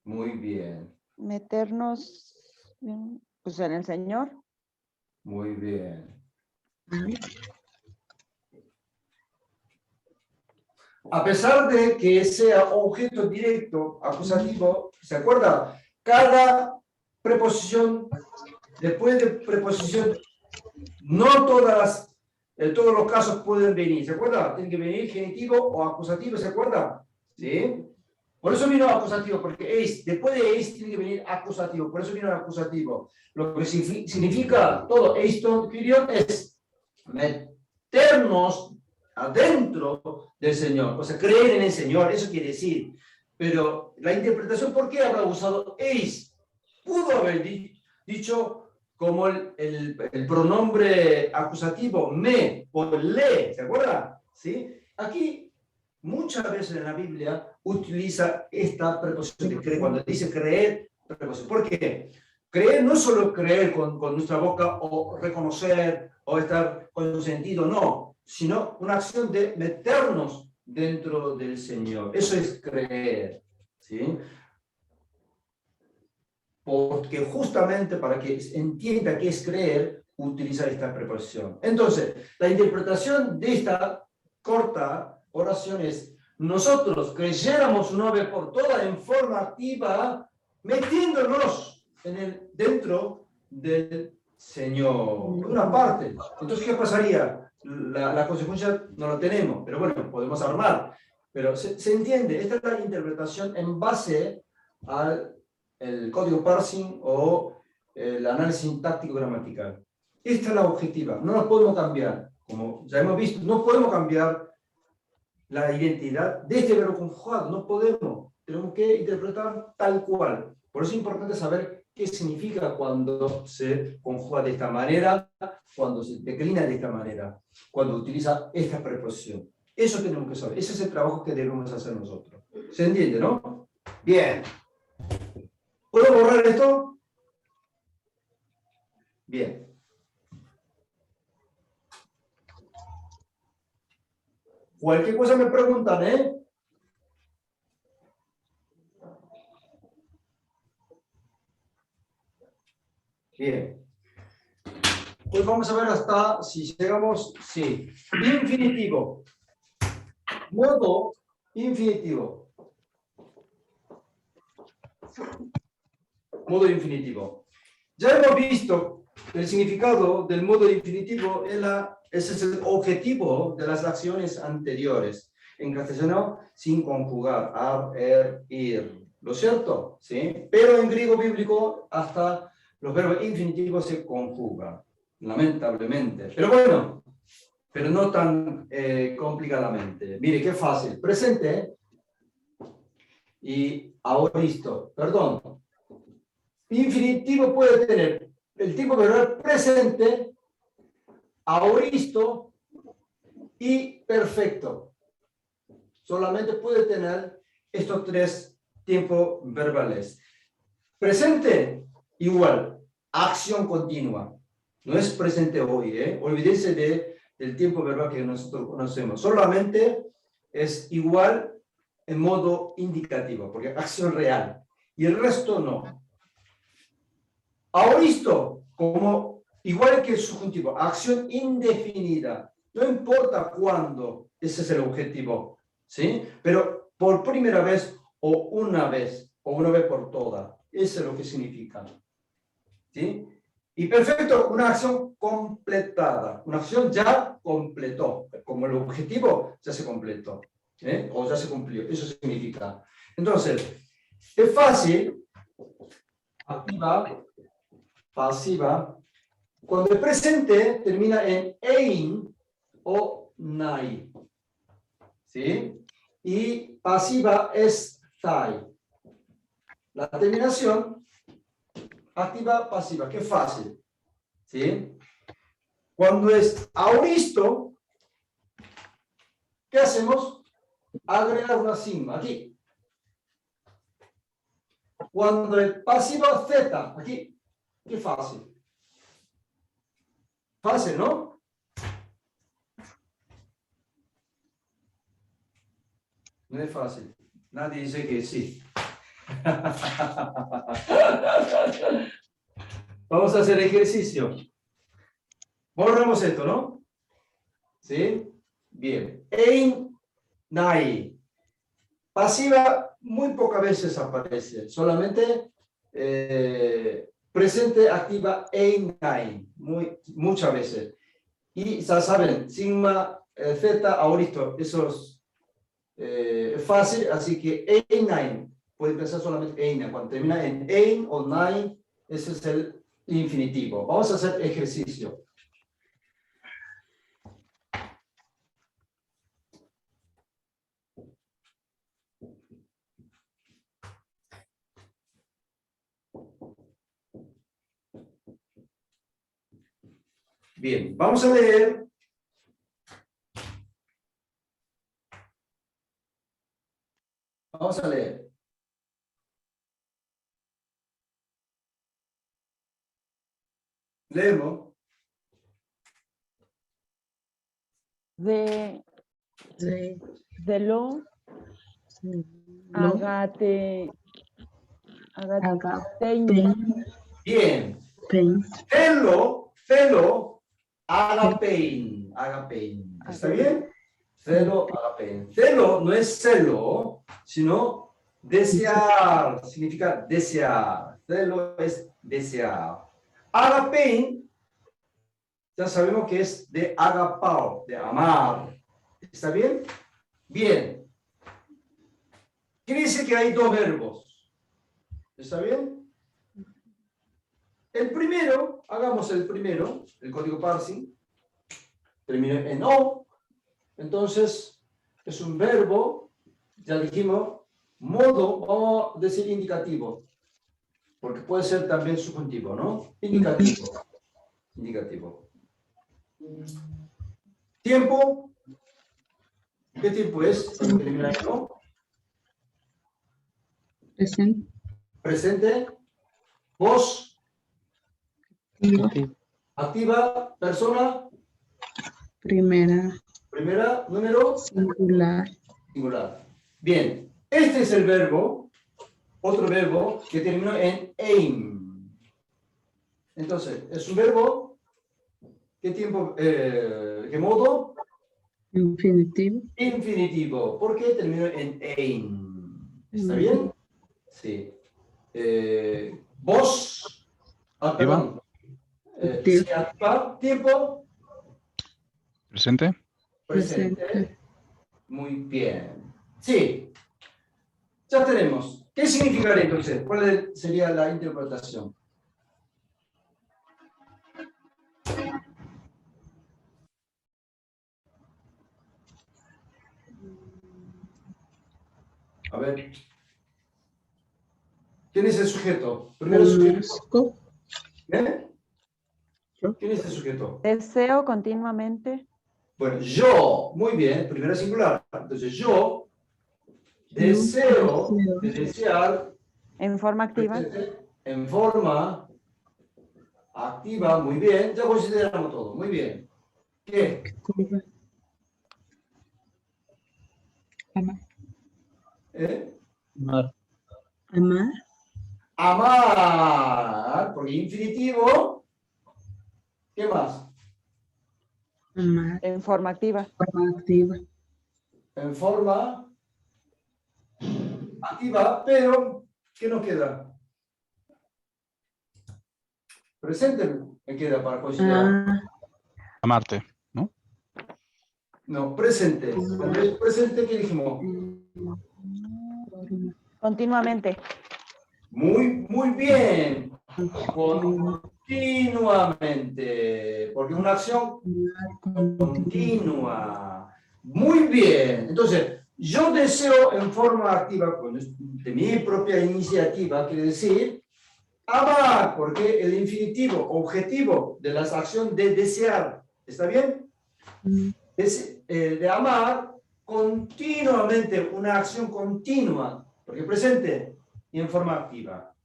muy bien, pues en el Señor. muy bien. A pesar de que sea objeto directo, acusativo, ¿se acuerda? Cada preposición, después de preposición, no todos los casos pueden venir, ¿se acuerda? Tiene que venir genitivo o acusativo, ¿se acuerda? ¿Sí? Por eso vino acusativo, porque después de tiene que venir acusativo, por eso vino acusativo. Lo que significa todo esto, es meternos adentro del Señor, o sea, creer en el Señor, eso quiere decir. Pero la interpretación, ¿por qué habrá usado eis? Pudo haber dicho como el pronombre acusativo me o le, ¿se acuerda? ¿Sí? Aquí, muchas veces en la Biblia, utiliza esta preposición de creer, cuando dice creer, preposición. ¿Por qué? Creer no es solo creer con nuestra boca o reconocer o estar con sentido, no, sino una acción de meternos dentro del Señor. Eso es creer, ¿sí? Porque justamente para que entienda qué es creer, utiliza esta preposición. Entonces, la interpretación de esta corta oración es: nosotros creyéramos una vez por todas en forma activa, metiéndonos dentro del Señor. Una parte. Entonces, ¿qué pasaría? La consecuencia no la tenemos, pero bueno, podemos armar. Pero se entiende, esta es la interpretación en base al el código parsing o el análisis sintáctico gramatical. Esta es la objetiva, no nos podemos cambiar. Como ya hemos visto, no podemos cambiar la identidad de este verbo conjugado, no podemos. Tenemos que interpretar tal cual. Por eso es importante saber qué significa cuando se conjuga de esta manera, cuando se declina de esta manera, cuando utiliza esta preposición. Eso tenemos que saber. Ese es el trabajo que debemos hacer nosotros. ¿Se entiende, no? Bien. ¿Puedo borrar esto? Bien. Cualquier cosa me preguntan, ¿eh? Bien. Pues vamos a ver hasta si llegamos, sí. Infinitivo. Modo infinitivo. Modo infinitivo. Ya hemos visto el significado del modo infinitivo, ese es el objetivo de las acciones anteriores. En castellano, sin conjugar, ir. ¿Lo cierto? ¿Sí? Pero en griego bíblico, hasta los verbos infinitivos se conjugan, lamentablemente. Pero bueno, pero no tan complicadamente. Mire, qué fácil. Presente y aoristo. Perdón. Infinitivo puede tener el tiempo verbal presente, aoristo y perfecto. Solamente puede tener estos tres tiempos verbales. Presente, igual, acción continua. No es presente hoy, ¿eh? Olvídense del tiempo verbal que nosotros conocemos. Solamente es igual en modo indicativo, porque acción real. Y el resto no. Aoristo, como igual que el subjuntivo, acción indefinida. No importa cuándo, ese es el objetivo, ¿sí? Pero por primera vez o una vez por todas. Eso es lo que significa, ¿sí? Y perfecto, una acción completada, una acción ya completó, como el objetivo ya se completó, ¿eh? O ya se cumplió, eso significa. Entonces, es fácil, activa, pasiva, cuando el presente termina en ein o nai, ¿sí? Y pasiva es thai. La terminación, activa, pasiva, qué fácil, ¿sí? Cuando es aoristo, ¿qué hacemos? Agregar una sigma, aquí. Cuando el pasivo z, aquí. Qué fácil. Fácil, ¿no? No es fácil. Nadie dice que sí. Vamos a hacer ejercicio. Borramos esto, ¿no? ¿Sí? Bien. Ein, nai. Pasiva muy pocas veces aparece. Solamente presente activa ein, nai. Muchas veces. Y ya saben, sigma, z, aoristo. Eso es fácil. Así que ein, nai. Puede pensar solamente ein. Cuando termina en ein o nai, ese es el infinitivo. Vamos a hacer ejercicio. Bien, vamos a leer. Vamos a leer. Leemos. De lo agate Bien. Celo, agapein. ¿Está bien? Celo, agapein. Celo no es celo, sino desear. Significa desear. Celo es desear. Agapein, ya sabemos que es de agapao, de amar. ¿Está bien? Bien. Quiere decir que hay dos verbos. ¿Está bien? El primero, hagamos el primero, el código parsing, termina en O, entonces es un verbo, ya dijimos, modo, vamos a decir indicativo, porque puede ser también subjuntivo, ¿no? Indicativo. Indicativo. Tiempo. ¿Qué tiempo es? Termina en O. Presente. Presente. Voz. Activa. Persona. Primera. Primera. Número. Singular. Singular. Bien. Este es el verbo. Otro verbo que terminó en aim. Entonces, es un verbo. ¿Qué tiempo? ¿Qué modo? Infinitivo. Infinitivo. ¿Por qué terminó en aim? ¿Está bien? Sí. Voz. Ah, perdón. Sí, activa. Tiempo. ¿Presente? Presente. Muy bien. Sí. Ya tenemos. ¿Qué significaría entonces? ¿Cuál sería la interpretación? A ver. ¿Quién es el sujeto? Primero sujeto. ¿Eh? ¿Quién es el sujeto? Deseo continuamente. Bueno, yo. Muy bien. Primero singular. Entonces, yo deseo de desear. En forma activa. En forma activa. Muy bien. Ya consideramos todo. Muy bien. ¿Qué? Amar. Amar. Amar. Amar, porque infinitivo. ¿Qué más? Amar. En forma activa. Forma activa. En forma activa, pero ¿qué nos queda? Presente me queda para considerar. Amarte, ¿no? No, presente. Cuando es presente, ¿qué dijimos? Continuamente. Muy bien. Continuamente. Porque es una acción continua. Muy bien. Entonces, yo deseo en forma activa, de mi propia iniciativa, quiere decir amar, porque el infinitivo, objetivo de la acción de desear, ¿está bien? De amar continuamente, una acción continua, porque presente y en forma activa.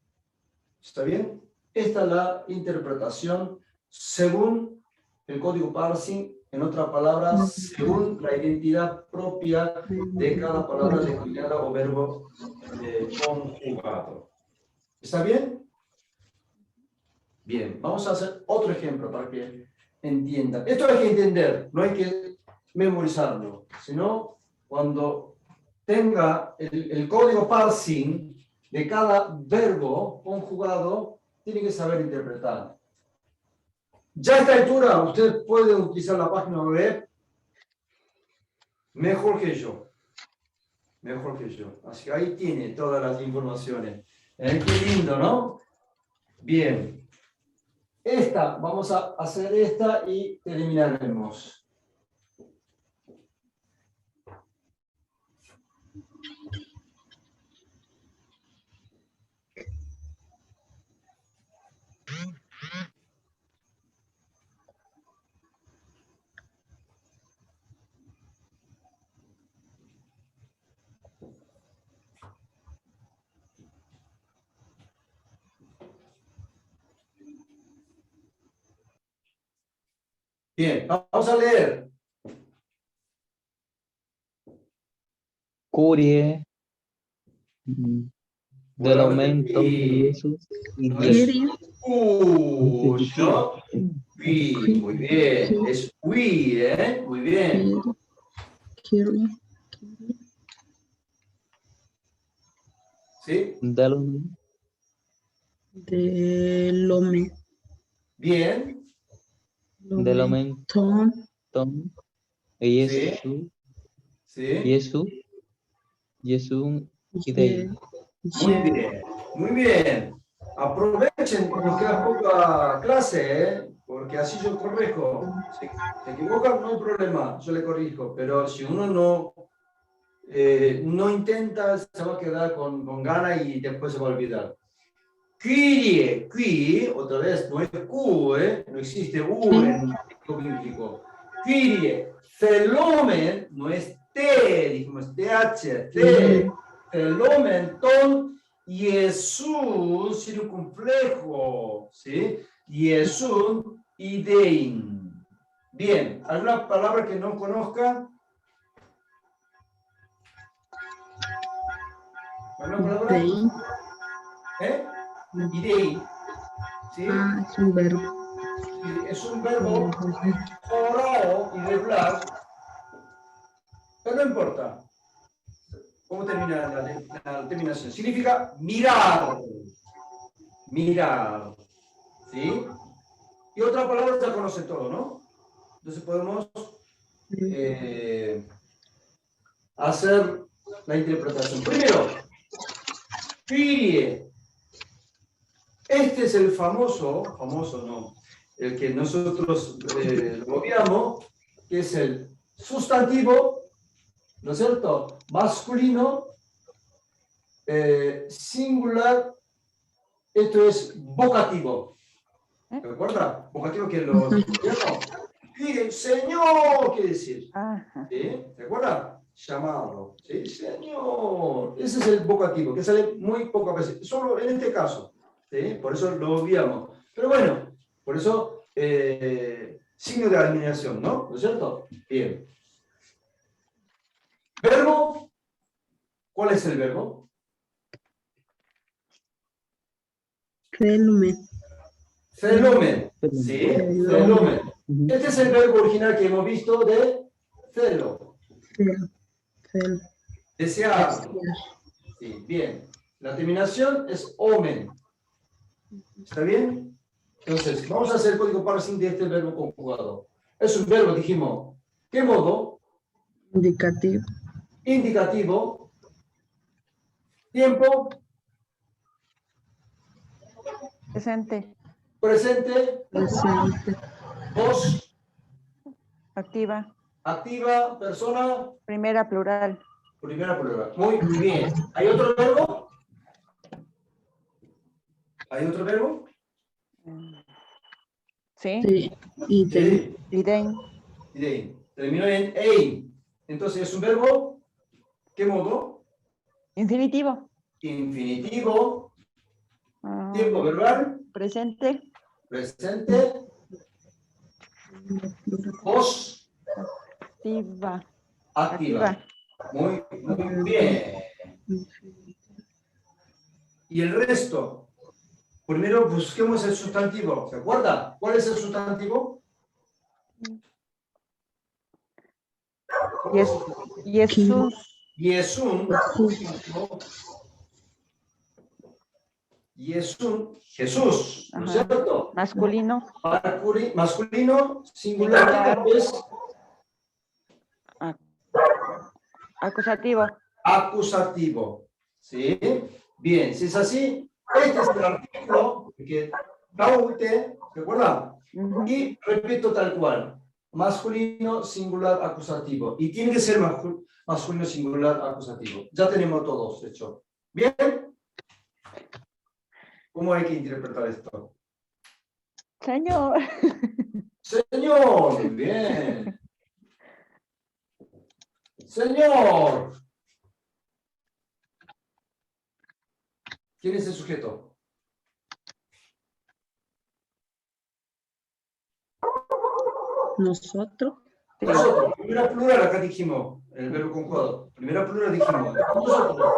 ¿Está bien? Esta es la interpretación según el código parsing, en otras palabras, según la identidad propia de cada palabra declinada o verbo conjugado. ¿Está bien? Bien, vamos a hacer otro ejemplo para que entiendan. Esto hay que entender, no hay que memorizarlo, sino cuando tenga el código parsing de cada verbo conjugado, tiene que saber interpretar. Ya a esta altura, usted puede utilizar la página web mejor que yo. Mejor que yo. Así que ahí tiene todas las informaciones. Qué lindo, ¿no? Bien. Vamos a hacer esta y terminaremos. Bien, vamos a leer. Curie. Del aumento de Jesús y Dios. Cuyo. Muy bien. Es we, ¿eh? Muy bien. ¿Sí? Del Del hombre. Bien. Del aumento. Tom. Sí. Jesús. Sí. Jesús. Jesús. Y de ahí. Muy bien. Muy bien. Aprovechen, nos queda poca clase, ¿eh? Porque así yo corrijo. Si se equivocan, no hay problema, yo le corrijo. Pero si uno no intenta, se va a quedar con ganas y después se va a olvidar. Kyrie, qui, otra vez, no es Q, no existe U en el bíblico. Kyrie, felomen, no es T, dijimos TH, T, felomen, ton, Jesús, circunflejo, ¿sí? Jesús, idein. Bien, ¿alguna palabra que no conozca? ¿Alguna palabra? Idein. ¿Sí? Es un verbo. Es un verbo orao, irregular, pero no importa cómo termina la terminación. Significa mirar. Mirar. ¿Sí? Y otra palabra ya conoce todo, ¿no? Entonces podemos hacer la interpretación. Primero, Kyrie. Este es el famoso no, el que nosotros lo obviamos, que es el sustantivo, ¿no es cierto? Masculino, singular, esto es vocativo. ¿Se acuerda? Vocativo que lo Miren, Señor, quiere decir. ¿Sí? ¿Se acuerda? Llamado. ¿Sí? Señor. Ese es el vocativo, que sale muy pocas veces. Solo en este caso. ¿Sí? Por eso lo obviamos. Pero bueno, por eso signo de alineación, ¿no? ¿No es cierto? Bien. Verbo. ¿Cuál es el verbo? Felumen. Felumen. ¿Sí? Felumen. Este es el verbo original que hemos visto de celo. Celo. Desear. Sí, bien. La terminación es omen. ¿Está bien? Entonces, vamos a hacer el código parsing de este verbo conjugado. Es un verbo, dijimos. ¿Qué modo? Indicativo. Indicativo. Tiempo. Presente. Presente. Presente. Voz. Activa. Activa. Persona. Primera plural. Primera plural. Muy bien. ¿Hay otro verbo? ¿Hay otro verbo? Sí. Sí. Idem. Idem. Idem. Terminó en ein. Entonces, ¿es un verbo? ¿Qué modo? Infinitivo. Infinitivo. Tiempo verbal. Presente. Presente. Voz. Activa. Activa. Muy bien. Y el resto. Primero busquemos el sustantivo. ¿Se acuerda? ¿Cuál es el sustantivo? Jesús. Yesun. Yesun. Jesús. ¿No es cierto? Masculino. Masculino. Singular es acusativo. Acusativo. ¿Sí? Bien, si es así, este es el artículo que Daute, ¿se acuerdan? Y repito tal cual. Masculino, singular, acusativo. Y tiene que ser masculino, singular, acusativo. Ya tenemos todos hecho. ¿Bien? ¿Cómo hay que interpretar esto? Señor. Señor, bien. Señor. ¿Quién es el sujeto? Nosotros. Nosotros. Primera plural acá dijimos, el verbo conjugado. Primera plural dijimos. Nosotros.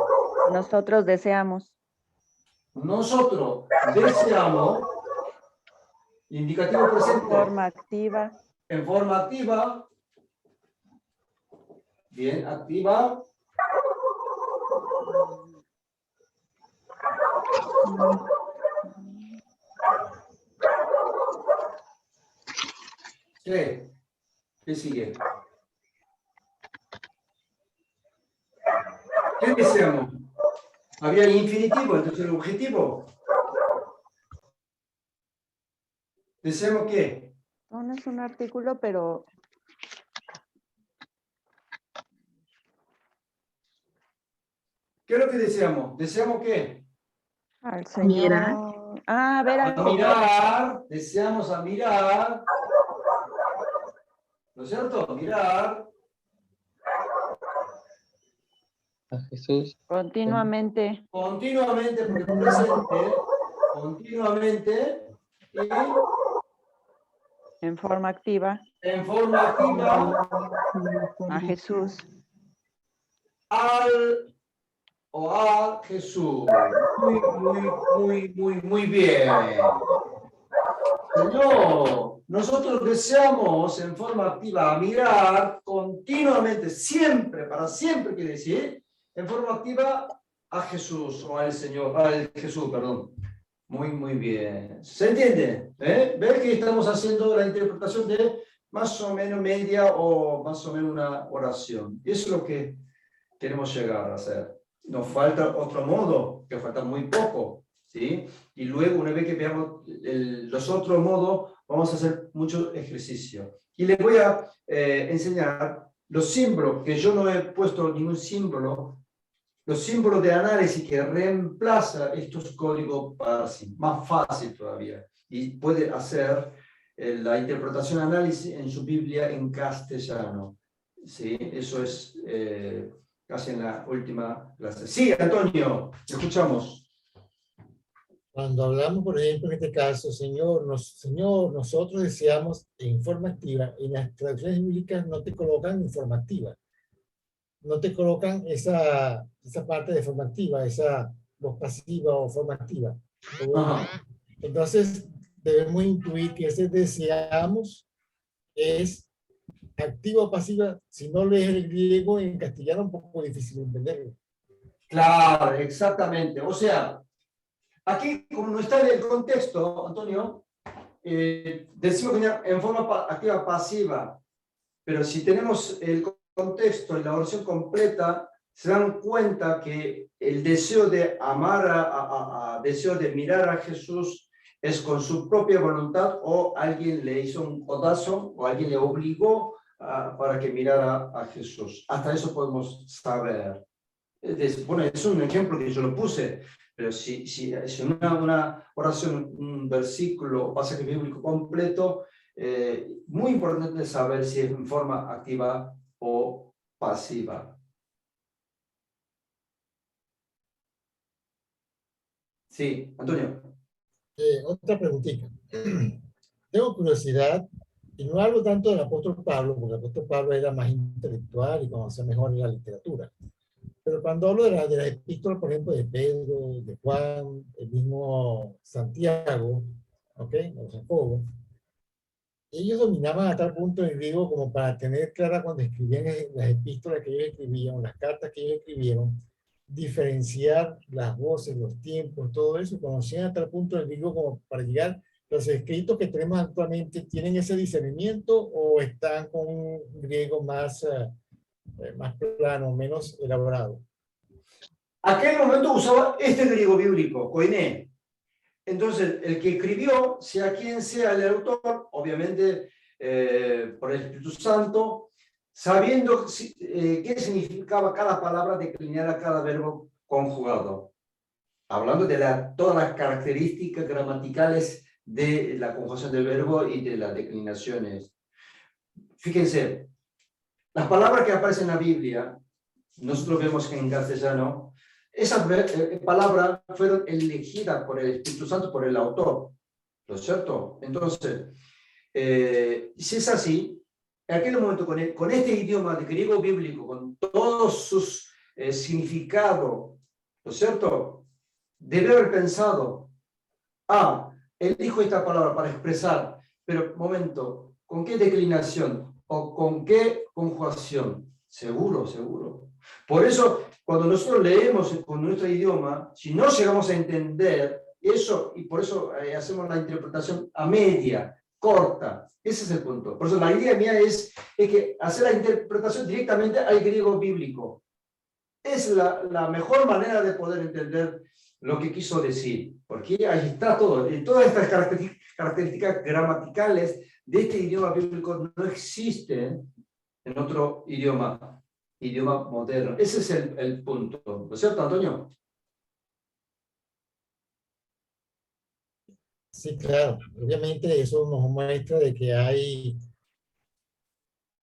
Nosotros deseamos. Nosotros deseamos. Indicativo presente. Forma activa. En forma activa. Bien, activa. ¿Qué? ¿Qué sigue? ¿Qué deseamos? Había el infinitivo, entonces el objetivo. ¿Deseamos qué? No es un artículo, pero ¿Qué es lo que deseamos? ¿Deseamos qué? al Señor. Mirar. A ver, A algo. mirar, deseamos a mirar, ¿no es cierto? Mirar a Jesús Continuamente. continuamente, porque es presente, continuamente, y En forma activa. en forma activa A Jesús. al o a Jesús. Muy bien. Señor, nosotros deseamos en forma activa mirar continuamente, siempre, para siempre, quiere decir, en forma activa a Jesús o al Señor, al Jesús, perdón. Muy bien. ¿Se entiende? ¿Ves que estamos haciendo la interpretación de más o menos media o más o menos una oración? Eso es lo que queremos llegar a hacer. Nos falta otro modo, que falta muy poco, ¿sí? Y luego, una vez que veamos los otros modos, vamos a hacer mucho ejercicio. Y les voy a enseñar los símbolos, que yo no he puesto ningún símbolo, los símbolos de análisis que reemplaza estos códigos parsi, más fácil todavía. Y puede hacer la interpretación análisis en su Biblia en castellano. ¿Sí? Eso es casi en la última clase. Sí, Antonio, escuchamos. Cuando hablamos, por ejemplo, en este caso, Señor, nosotros deseamos en forma activa, en las traducciones bíblicas no te colocan en forma activa. No te colocan esa parte de forma activa, esa voz pasiva o forma activa. Ajá. Entonces, debemos intuir que ese deseamos es activa o pasiva. Si no lees el griego, en castellano es un poco difícil de entenderlo. Claro, exactamente. O sea, aquí, como no está en el contexto, Antonio, decimos que en forma activa pasiva, pero si tenemos el contexto en la oración completa, se dan cuenta que el deseo de amar, deseo de mirar a Jesús es con su propia voluntad o alguien le hizo un codazo o alguien le obligó para que mirara a Jesús. Hasta eso podemos saber. Bueno, es un ejemplo que yo lo puse, pero si una oración, un versículo o pasaje bíblico completo, muy importante saber si es en forma activa o pasiva. Sí, Antonio. Otra preguntita. Tengo curiosidad, y no hablo tanto del apóstol Pablo, porque el apóstol Pablo era más intelectual y conocía mejor la literatura. Pero cuando hablo de la epístola, por ejemplo, de Pedro, de Juan, el mismo Santiago, ¿ok? O Jacobo, ellos dominaban a tal punto el griego como para tener clara cuando escribían las epístolas que ellos escribían, las cartas que ellos escribieron, diferenciar las voces, los tiempos, todo eso, conocían a tal punto el griego como para llegar. ¿Los escritos que tenemos actualmente tienen ese discernimiento o están con un griego más plano, menos elaborado? Aquel momento usaba este griego bíblico, koiné. Entonces, el que escribió, sea quien sea el autor, obviamente por el Espíritu Santo, sabiendo qué significaba cada palabra declinada, cada verbo conjugado. Hablando de todas las características gramaticales de la conjugación del verbo y de las declinaciones. Fíjense, las palabras que aparecen en la Biblia, nosotros vemos que en castellano, esas palabras fueron elegidas por el Espíritu Santo, por el autor, ¿no es cierto? Entonces, si es así, en aquel momento con este idioma de griego bíblico, con todos sus significados, ¿no es cierto? Debe haber pensado, él dijo esta palabra para expresar, pero momento, ¿con qué declinación o con qué conjugación? Seguro. Por eso, cuando nosotros leemos con nuestro idioma, si no llegamos a entender eso, y por eso hacemos la interpretación a media, corta. Ese es el punto. Por eso la idea mía es que hacer la interpretación directamente al griego bíblico. Es la mejor manera de poder entender lo que quiso decir. Porque ahí está todo. Y todas estas características gramaticales de este idioma bíblico no existen en otro idioma moderno. Ese es el punto. ¿No es cierto, Antonio? Sí, claro. Obviamente eso nos muestra de que hay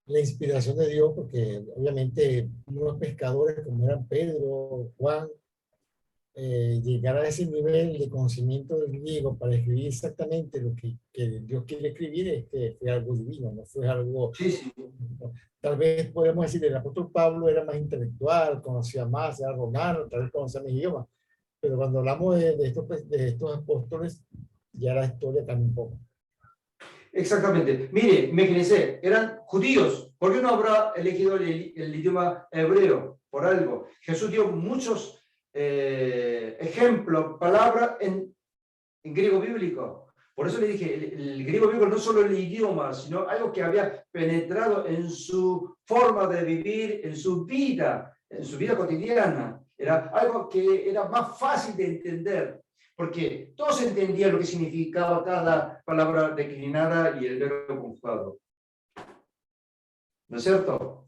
la inspiración de Dios, porque obviamente unos pescadores como eran Pedro, Juan, llegar a ese nivel de conocimiento del griego para escribir exactamente lo que Dios quiere escribir es que fue algo divino, no fue algo... Sí, sí. Tal vez podemos decir, el apóstol Pablo era más intelectual, conocía más, era romano, tal vez conocía más idiomas, pero cuando hablamos de estos apóstoles, ya la historia cambia un poco. Exactamente. Mire, imagínense, eran judíos. ¿Por qué no habrá elegido el idioma hebreo? Por algo. Jesús dio muchos ejemplos, palabras en griego bíblico. Por eso le dije, el griego bíblico no solo el idioma, sino algo que había penetrado en su forma de vivir, en su vida cotidiana. Era algo que era más fácil de entender, porque todos entendían lo que significaba cada palabra declinada y el verbo conjugado. ¿No es cierto?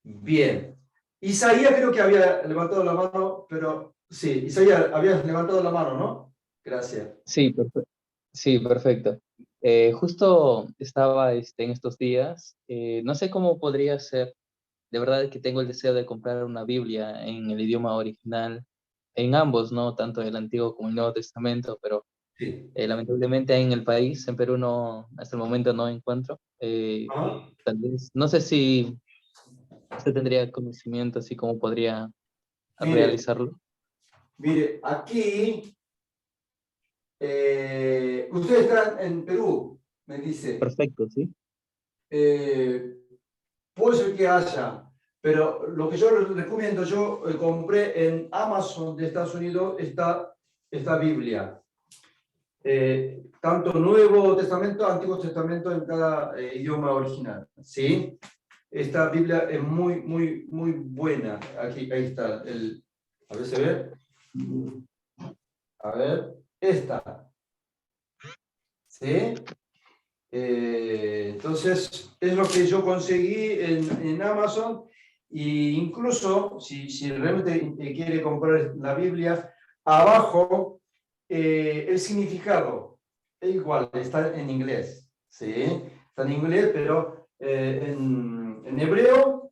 Bien. Isaías creo que había levantado la mano, pero sí, Isaías, habías levantado la mano, ¿no? Gracias. Sí, sí, perfecto. Justo estaba en estos días, no sé cómo podría ser, de verdad que tengo el deseo de comprar una Biblia en el idioma original, en ambos, ¿no? Tanto el Antiguo como el Nuevo Testamento, pero Sí. lamentablemente en el país, en Perú, no, hasta el momento no encuentro. Tal vez, no sé si usted tendría conocimiento, así como podría realizarlo. Mire, aquí, usted está en Perú, me dice. Perfecto, sí. Puede ser que haya, pero lo que yo les recomiendo, yo compré en Amazon de Estados Unidos esta Biblia. Tanto Nuevo Testamento, Antiguo Testamento en cada idioma original, ¿sí? Esta Biblia es muy, muy, muy buena. Aquí, ahí está. A ver, ¿se ve? A ver, esta. ¿Sí? Entonces, es lo que yo conseguí en Amazon. E incluso, si realmente quiere comprar la Biblia, abajo el significado es igual, está en inglés. ¿Sí? Está en inglés, pero en hebreo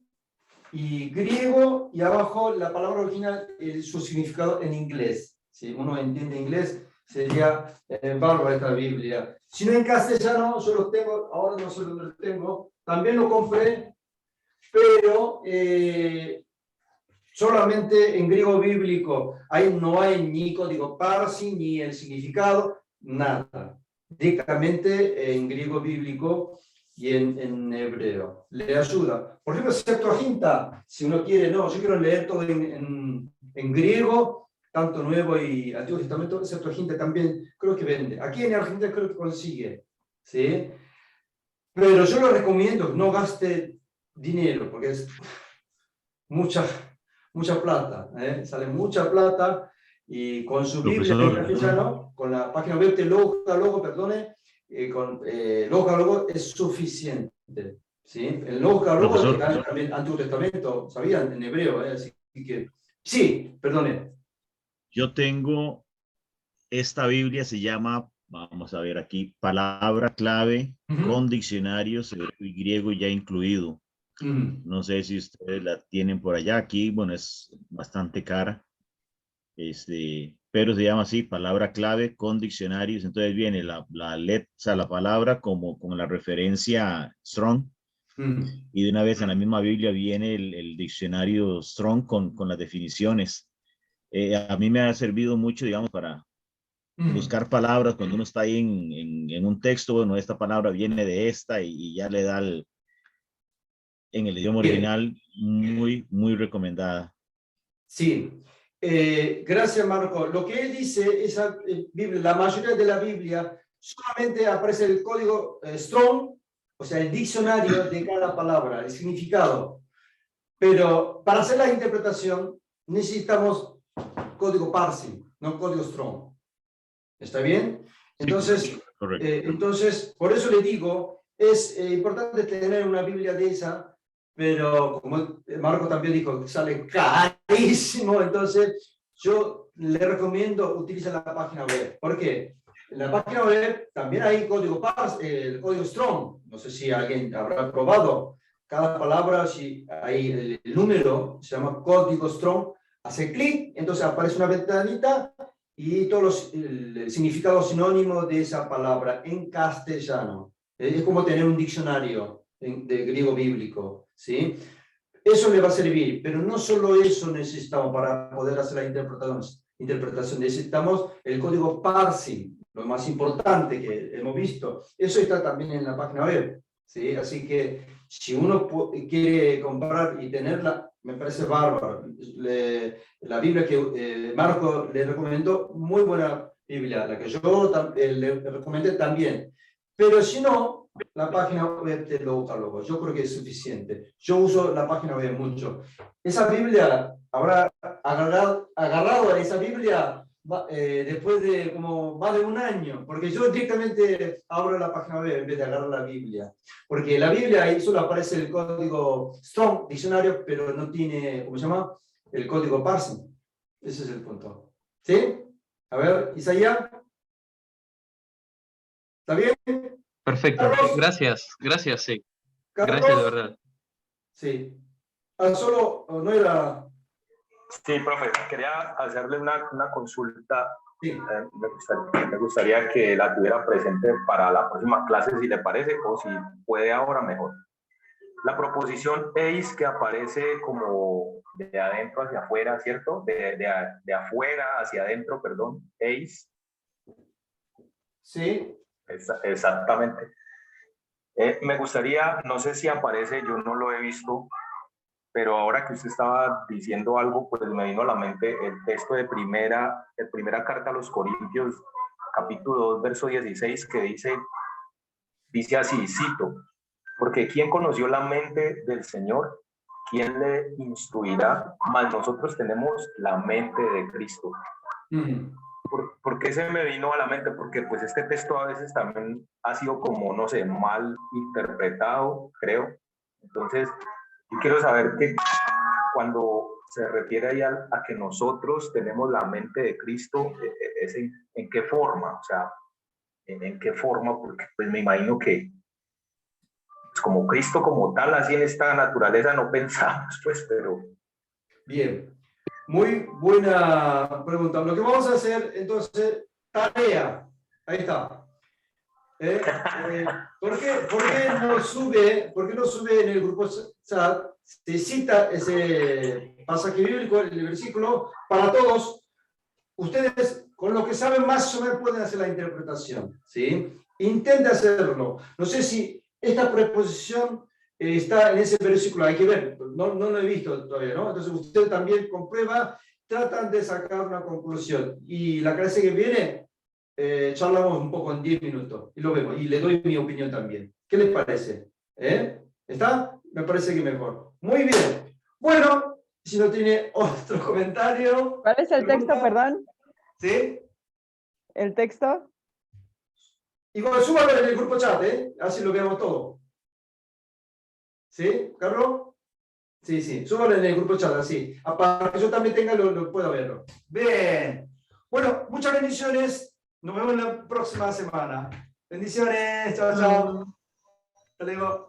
y griego, y abajo la palabra original, su significado en inglés. Si uno entiende inglés, sería bárbara esta Biblia. Si no en castellano, yo lo tengo, ahora no sé dónde lo tengo, también lo compré, pero solamente en griego bíblico. Ahí no hay ni código Parsi, ni el significado, nada. Directamente en griego bíblico y en hebreo. Le ayuda. Por ejemplo, Septuaginta, si uno quiere, no, yo quiero leer todo en griego, tanto Nuevo y Antiguo Testamento, Septuaginta también creo que vende. Aquí en Argentina creo que consigue, ¿sí? Pero yo lo recomiendo, no gaste dinero, porque es mucha plata, sale mucha plata, y con su Biblia en castellano, con la página web de Logos, perdone, con Logos es suficiente, ¿sí? El Logos está también en Antiguo Testamento, ¿sabían? En hebreo, así que... Sí, perdone. Yo tengo esta Biblia, se llama, vamos a ver aquí, palabra clave con diccionarios hebreo y griego ya incluido. No sé si ustedes la tienen por allá. Aquí, bueno, es bastante cara. Pero se llama así, palabra clave con diccionarios. Entonces viene la palabra como con la referencia Strong. Y de una vez en la misma Biblia viene el diccionario Strong con las definiciones. A mí me ha servido mucho, digamos, para buscar palabras cuando uno está ahí en un texto. Bueno, esta palabra viene de esta y ya le da en el idioma original, muy, muy recomendada. Sí, gracias Marco. Lo que él dice, esa Biblia, la mayoría de la Biblia solamente aparece el código Strong, o sea, el diccionario de cada palabra, el significado. Pero para hacer la interpretación necesitamos código parsing, no código Strong. ¿Está bien? Entonces, Sí, correcto. entonces por eso le digo, es importante tener una Biblia de esa, pero como Marco también dijo, sale carísimo, entonces yo le recomiendo utilizar la página web. ¿Por qué? En la página web también hay código el código Strong. No sé si alguien habrá probado. Cada palabra, si hay el número, se llama código Strong, hace clic, entonces aparece una ventanita y todos el significado sinónimo de esa palabra en castellano. Es como tener un diccionario de griego bíblico, ¿sí? Eso le va a servir, pero no solo eso necesitamos para poder hacer la interpretación. Necesitamos el código parsing, lo más importante que hemos visto. Eso está también en la página web, ¿sí? Así que si uno quiere comprar y tenerla, me parece bárbaro. La Biblia que Marco le recomendó, muy buena Biblia, la que yo le recomendé también. Pero si no, la página web te lo catalogo. Yo creo que es suficiente. Yo uso la página web mucho. Esa Biblia, habrá agarrado a esa Biblia después de como más de un año, porque yo directamente abro la página web en vez de agarrar la Biblia. Porque la Biblia ahí solo aparece el código Strong, diccionario, pero no tiene, ¿cómo se llama? El código parsing. Ese es el punto. ¿Sí? A ver, Isaías. ¿Está bien? Perfecto. Carlos. Gracias, sí. Carlos. Gracias de verdad. Sí. Solo no era... Sí, profe, quería hacerle una consulta. Sí. Me gustaría que la tuviera presente para la próxima clase, si le parece, o si puede ahora mejor. La proposición eis que aparece como de adentro hacia afuera, ¿cierto? De afuera hacia adentro, perdón, eis. Sí. Exactamente. Me gustaría, no sé si aparece, yo no lo he visto, pero ahora que usted estaba diciendo algo, pues me vino a la mente el texto de primera carta a los Corintios, capítulo 2, verso 16, que dice así, cito, porque ¿quién conoció la mente del Señor? ¿Quién le instruirá? Mas nosotros tenemos la mente de Cristo. ¿Por qué se me vino a la mente? Porque pues este texto a veces también ha sido como, no sé, mal interpretado, creo. Entonces, yo quiero saber que cuando se refiere ahí a que nosotros tenemos la mente de Cristo, ¿en qué forma? O sea, ¿en qué forma? Porque pues me imagino que pues, como Cristo como tal, así en esta naturaleza no pensamos, pues, pero... Bien. Muy buena pregunta. Lo que vamos a hacer, entonces, tarea. Ahí está. ¿Por qué no sube en el grupo chat? Se cita ese pasaje bíblico, el versículo, para todos. Ustedes, con lo que saben más o menos, pueden hacer la interpretación. ¿Sí? Intenta hacerlo. No sé si esta preposición está en ese versículo, hay que ver, no lo he visto todavía, ¿no? Entonces usted también comprueba, tratan de sacar una conclusión. Y la clase que viene, charlamos un poco en 10 minutos y lo vemos. Y le doy mi opinión también. ¿Qué les parece? ¿Está? Me parece que mejor. Muy bien. Bueno, si no tiene otro comentario. ¿Cuál es el texto, perdón? ¿Sí? ¿El texto? Igual súbalo en el grupo chat, así lo veamos todo. ¿Sí, Carlos? Sí, súbalo en el grupo chat, así. Para que yo también tenga, lo pueda verlo. Bien. Bueno, muchas bendiciones. Nos vemos la próxima semana. Bendiciones. Chao, chao. Hasta luego.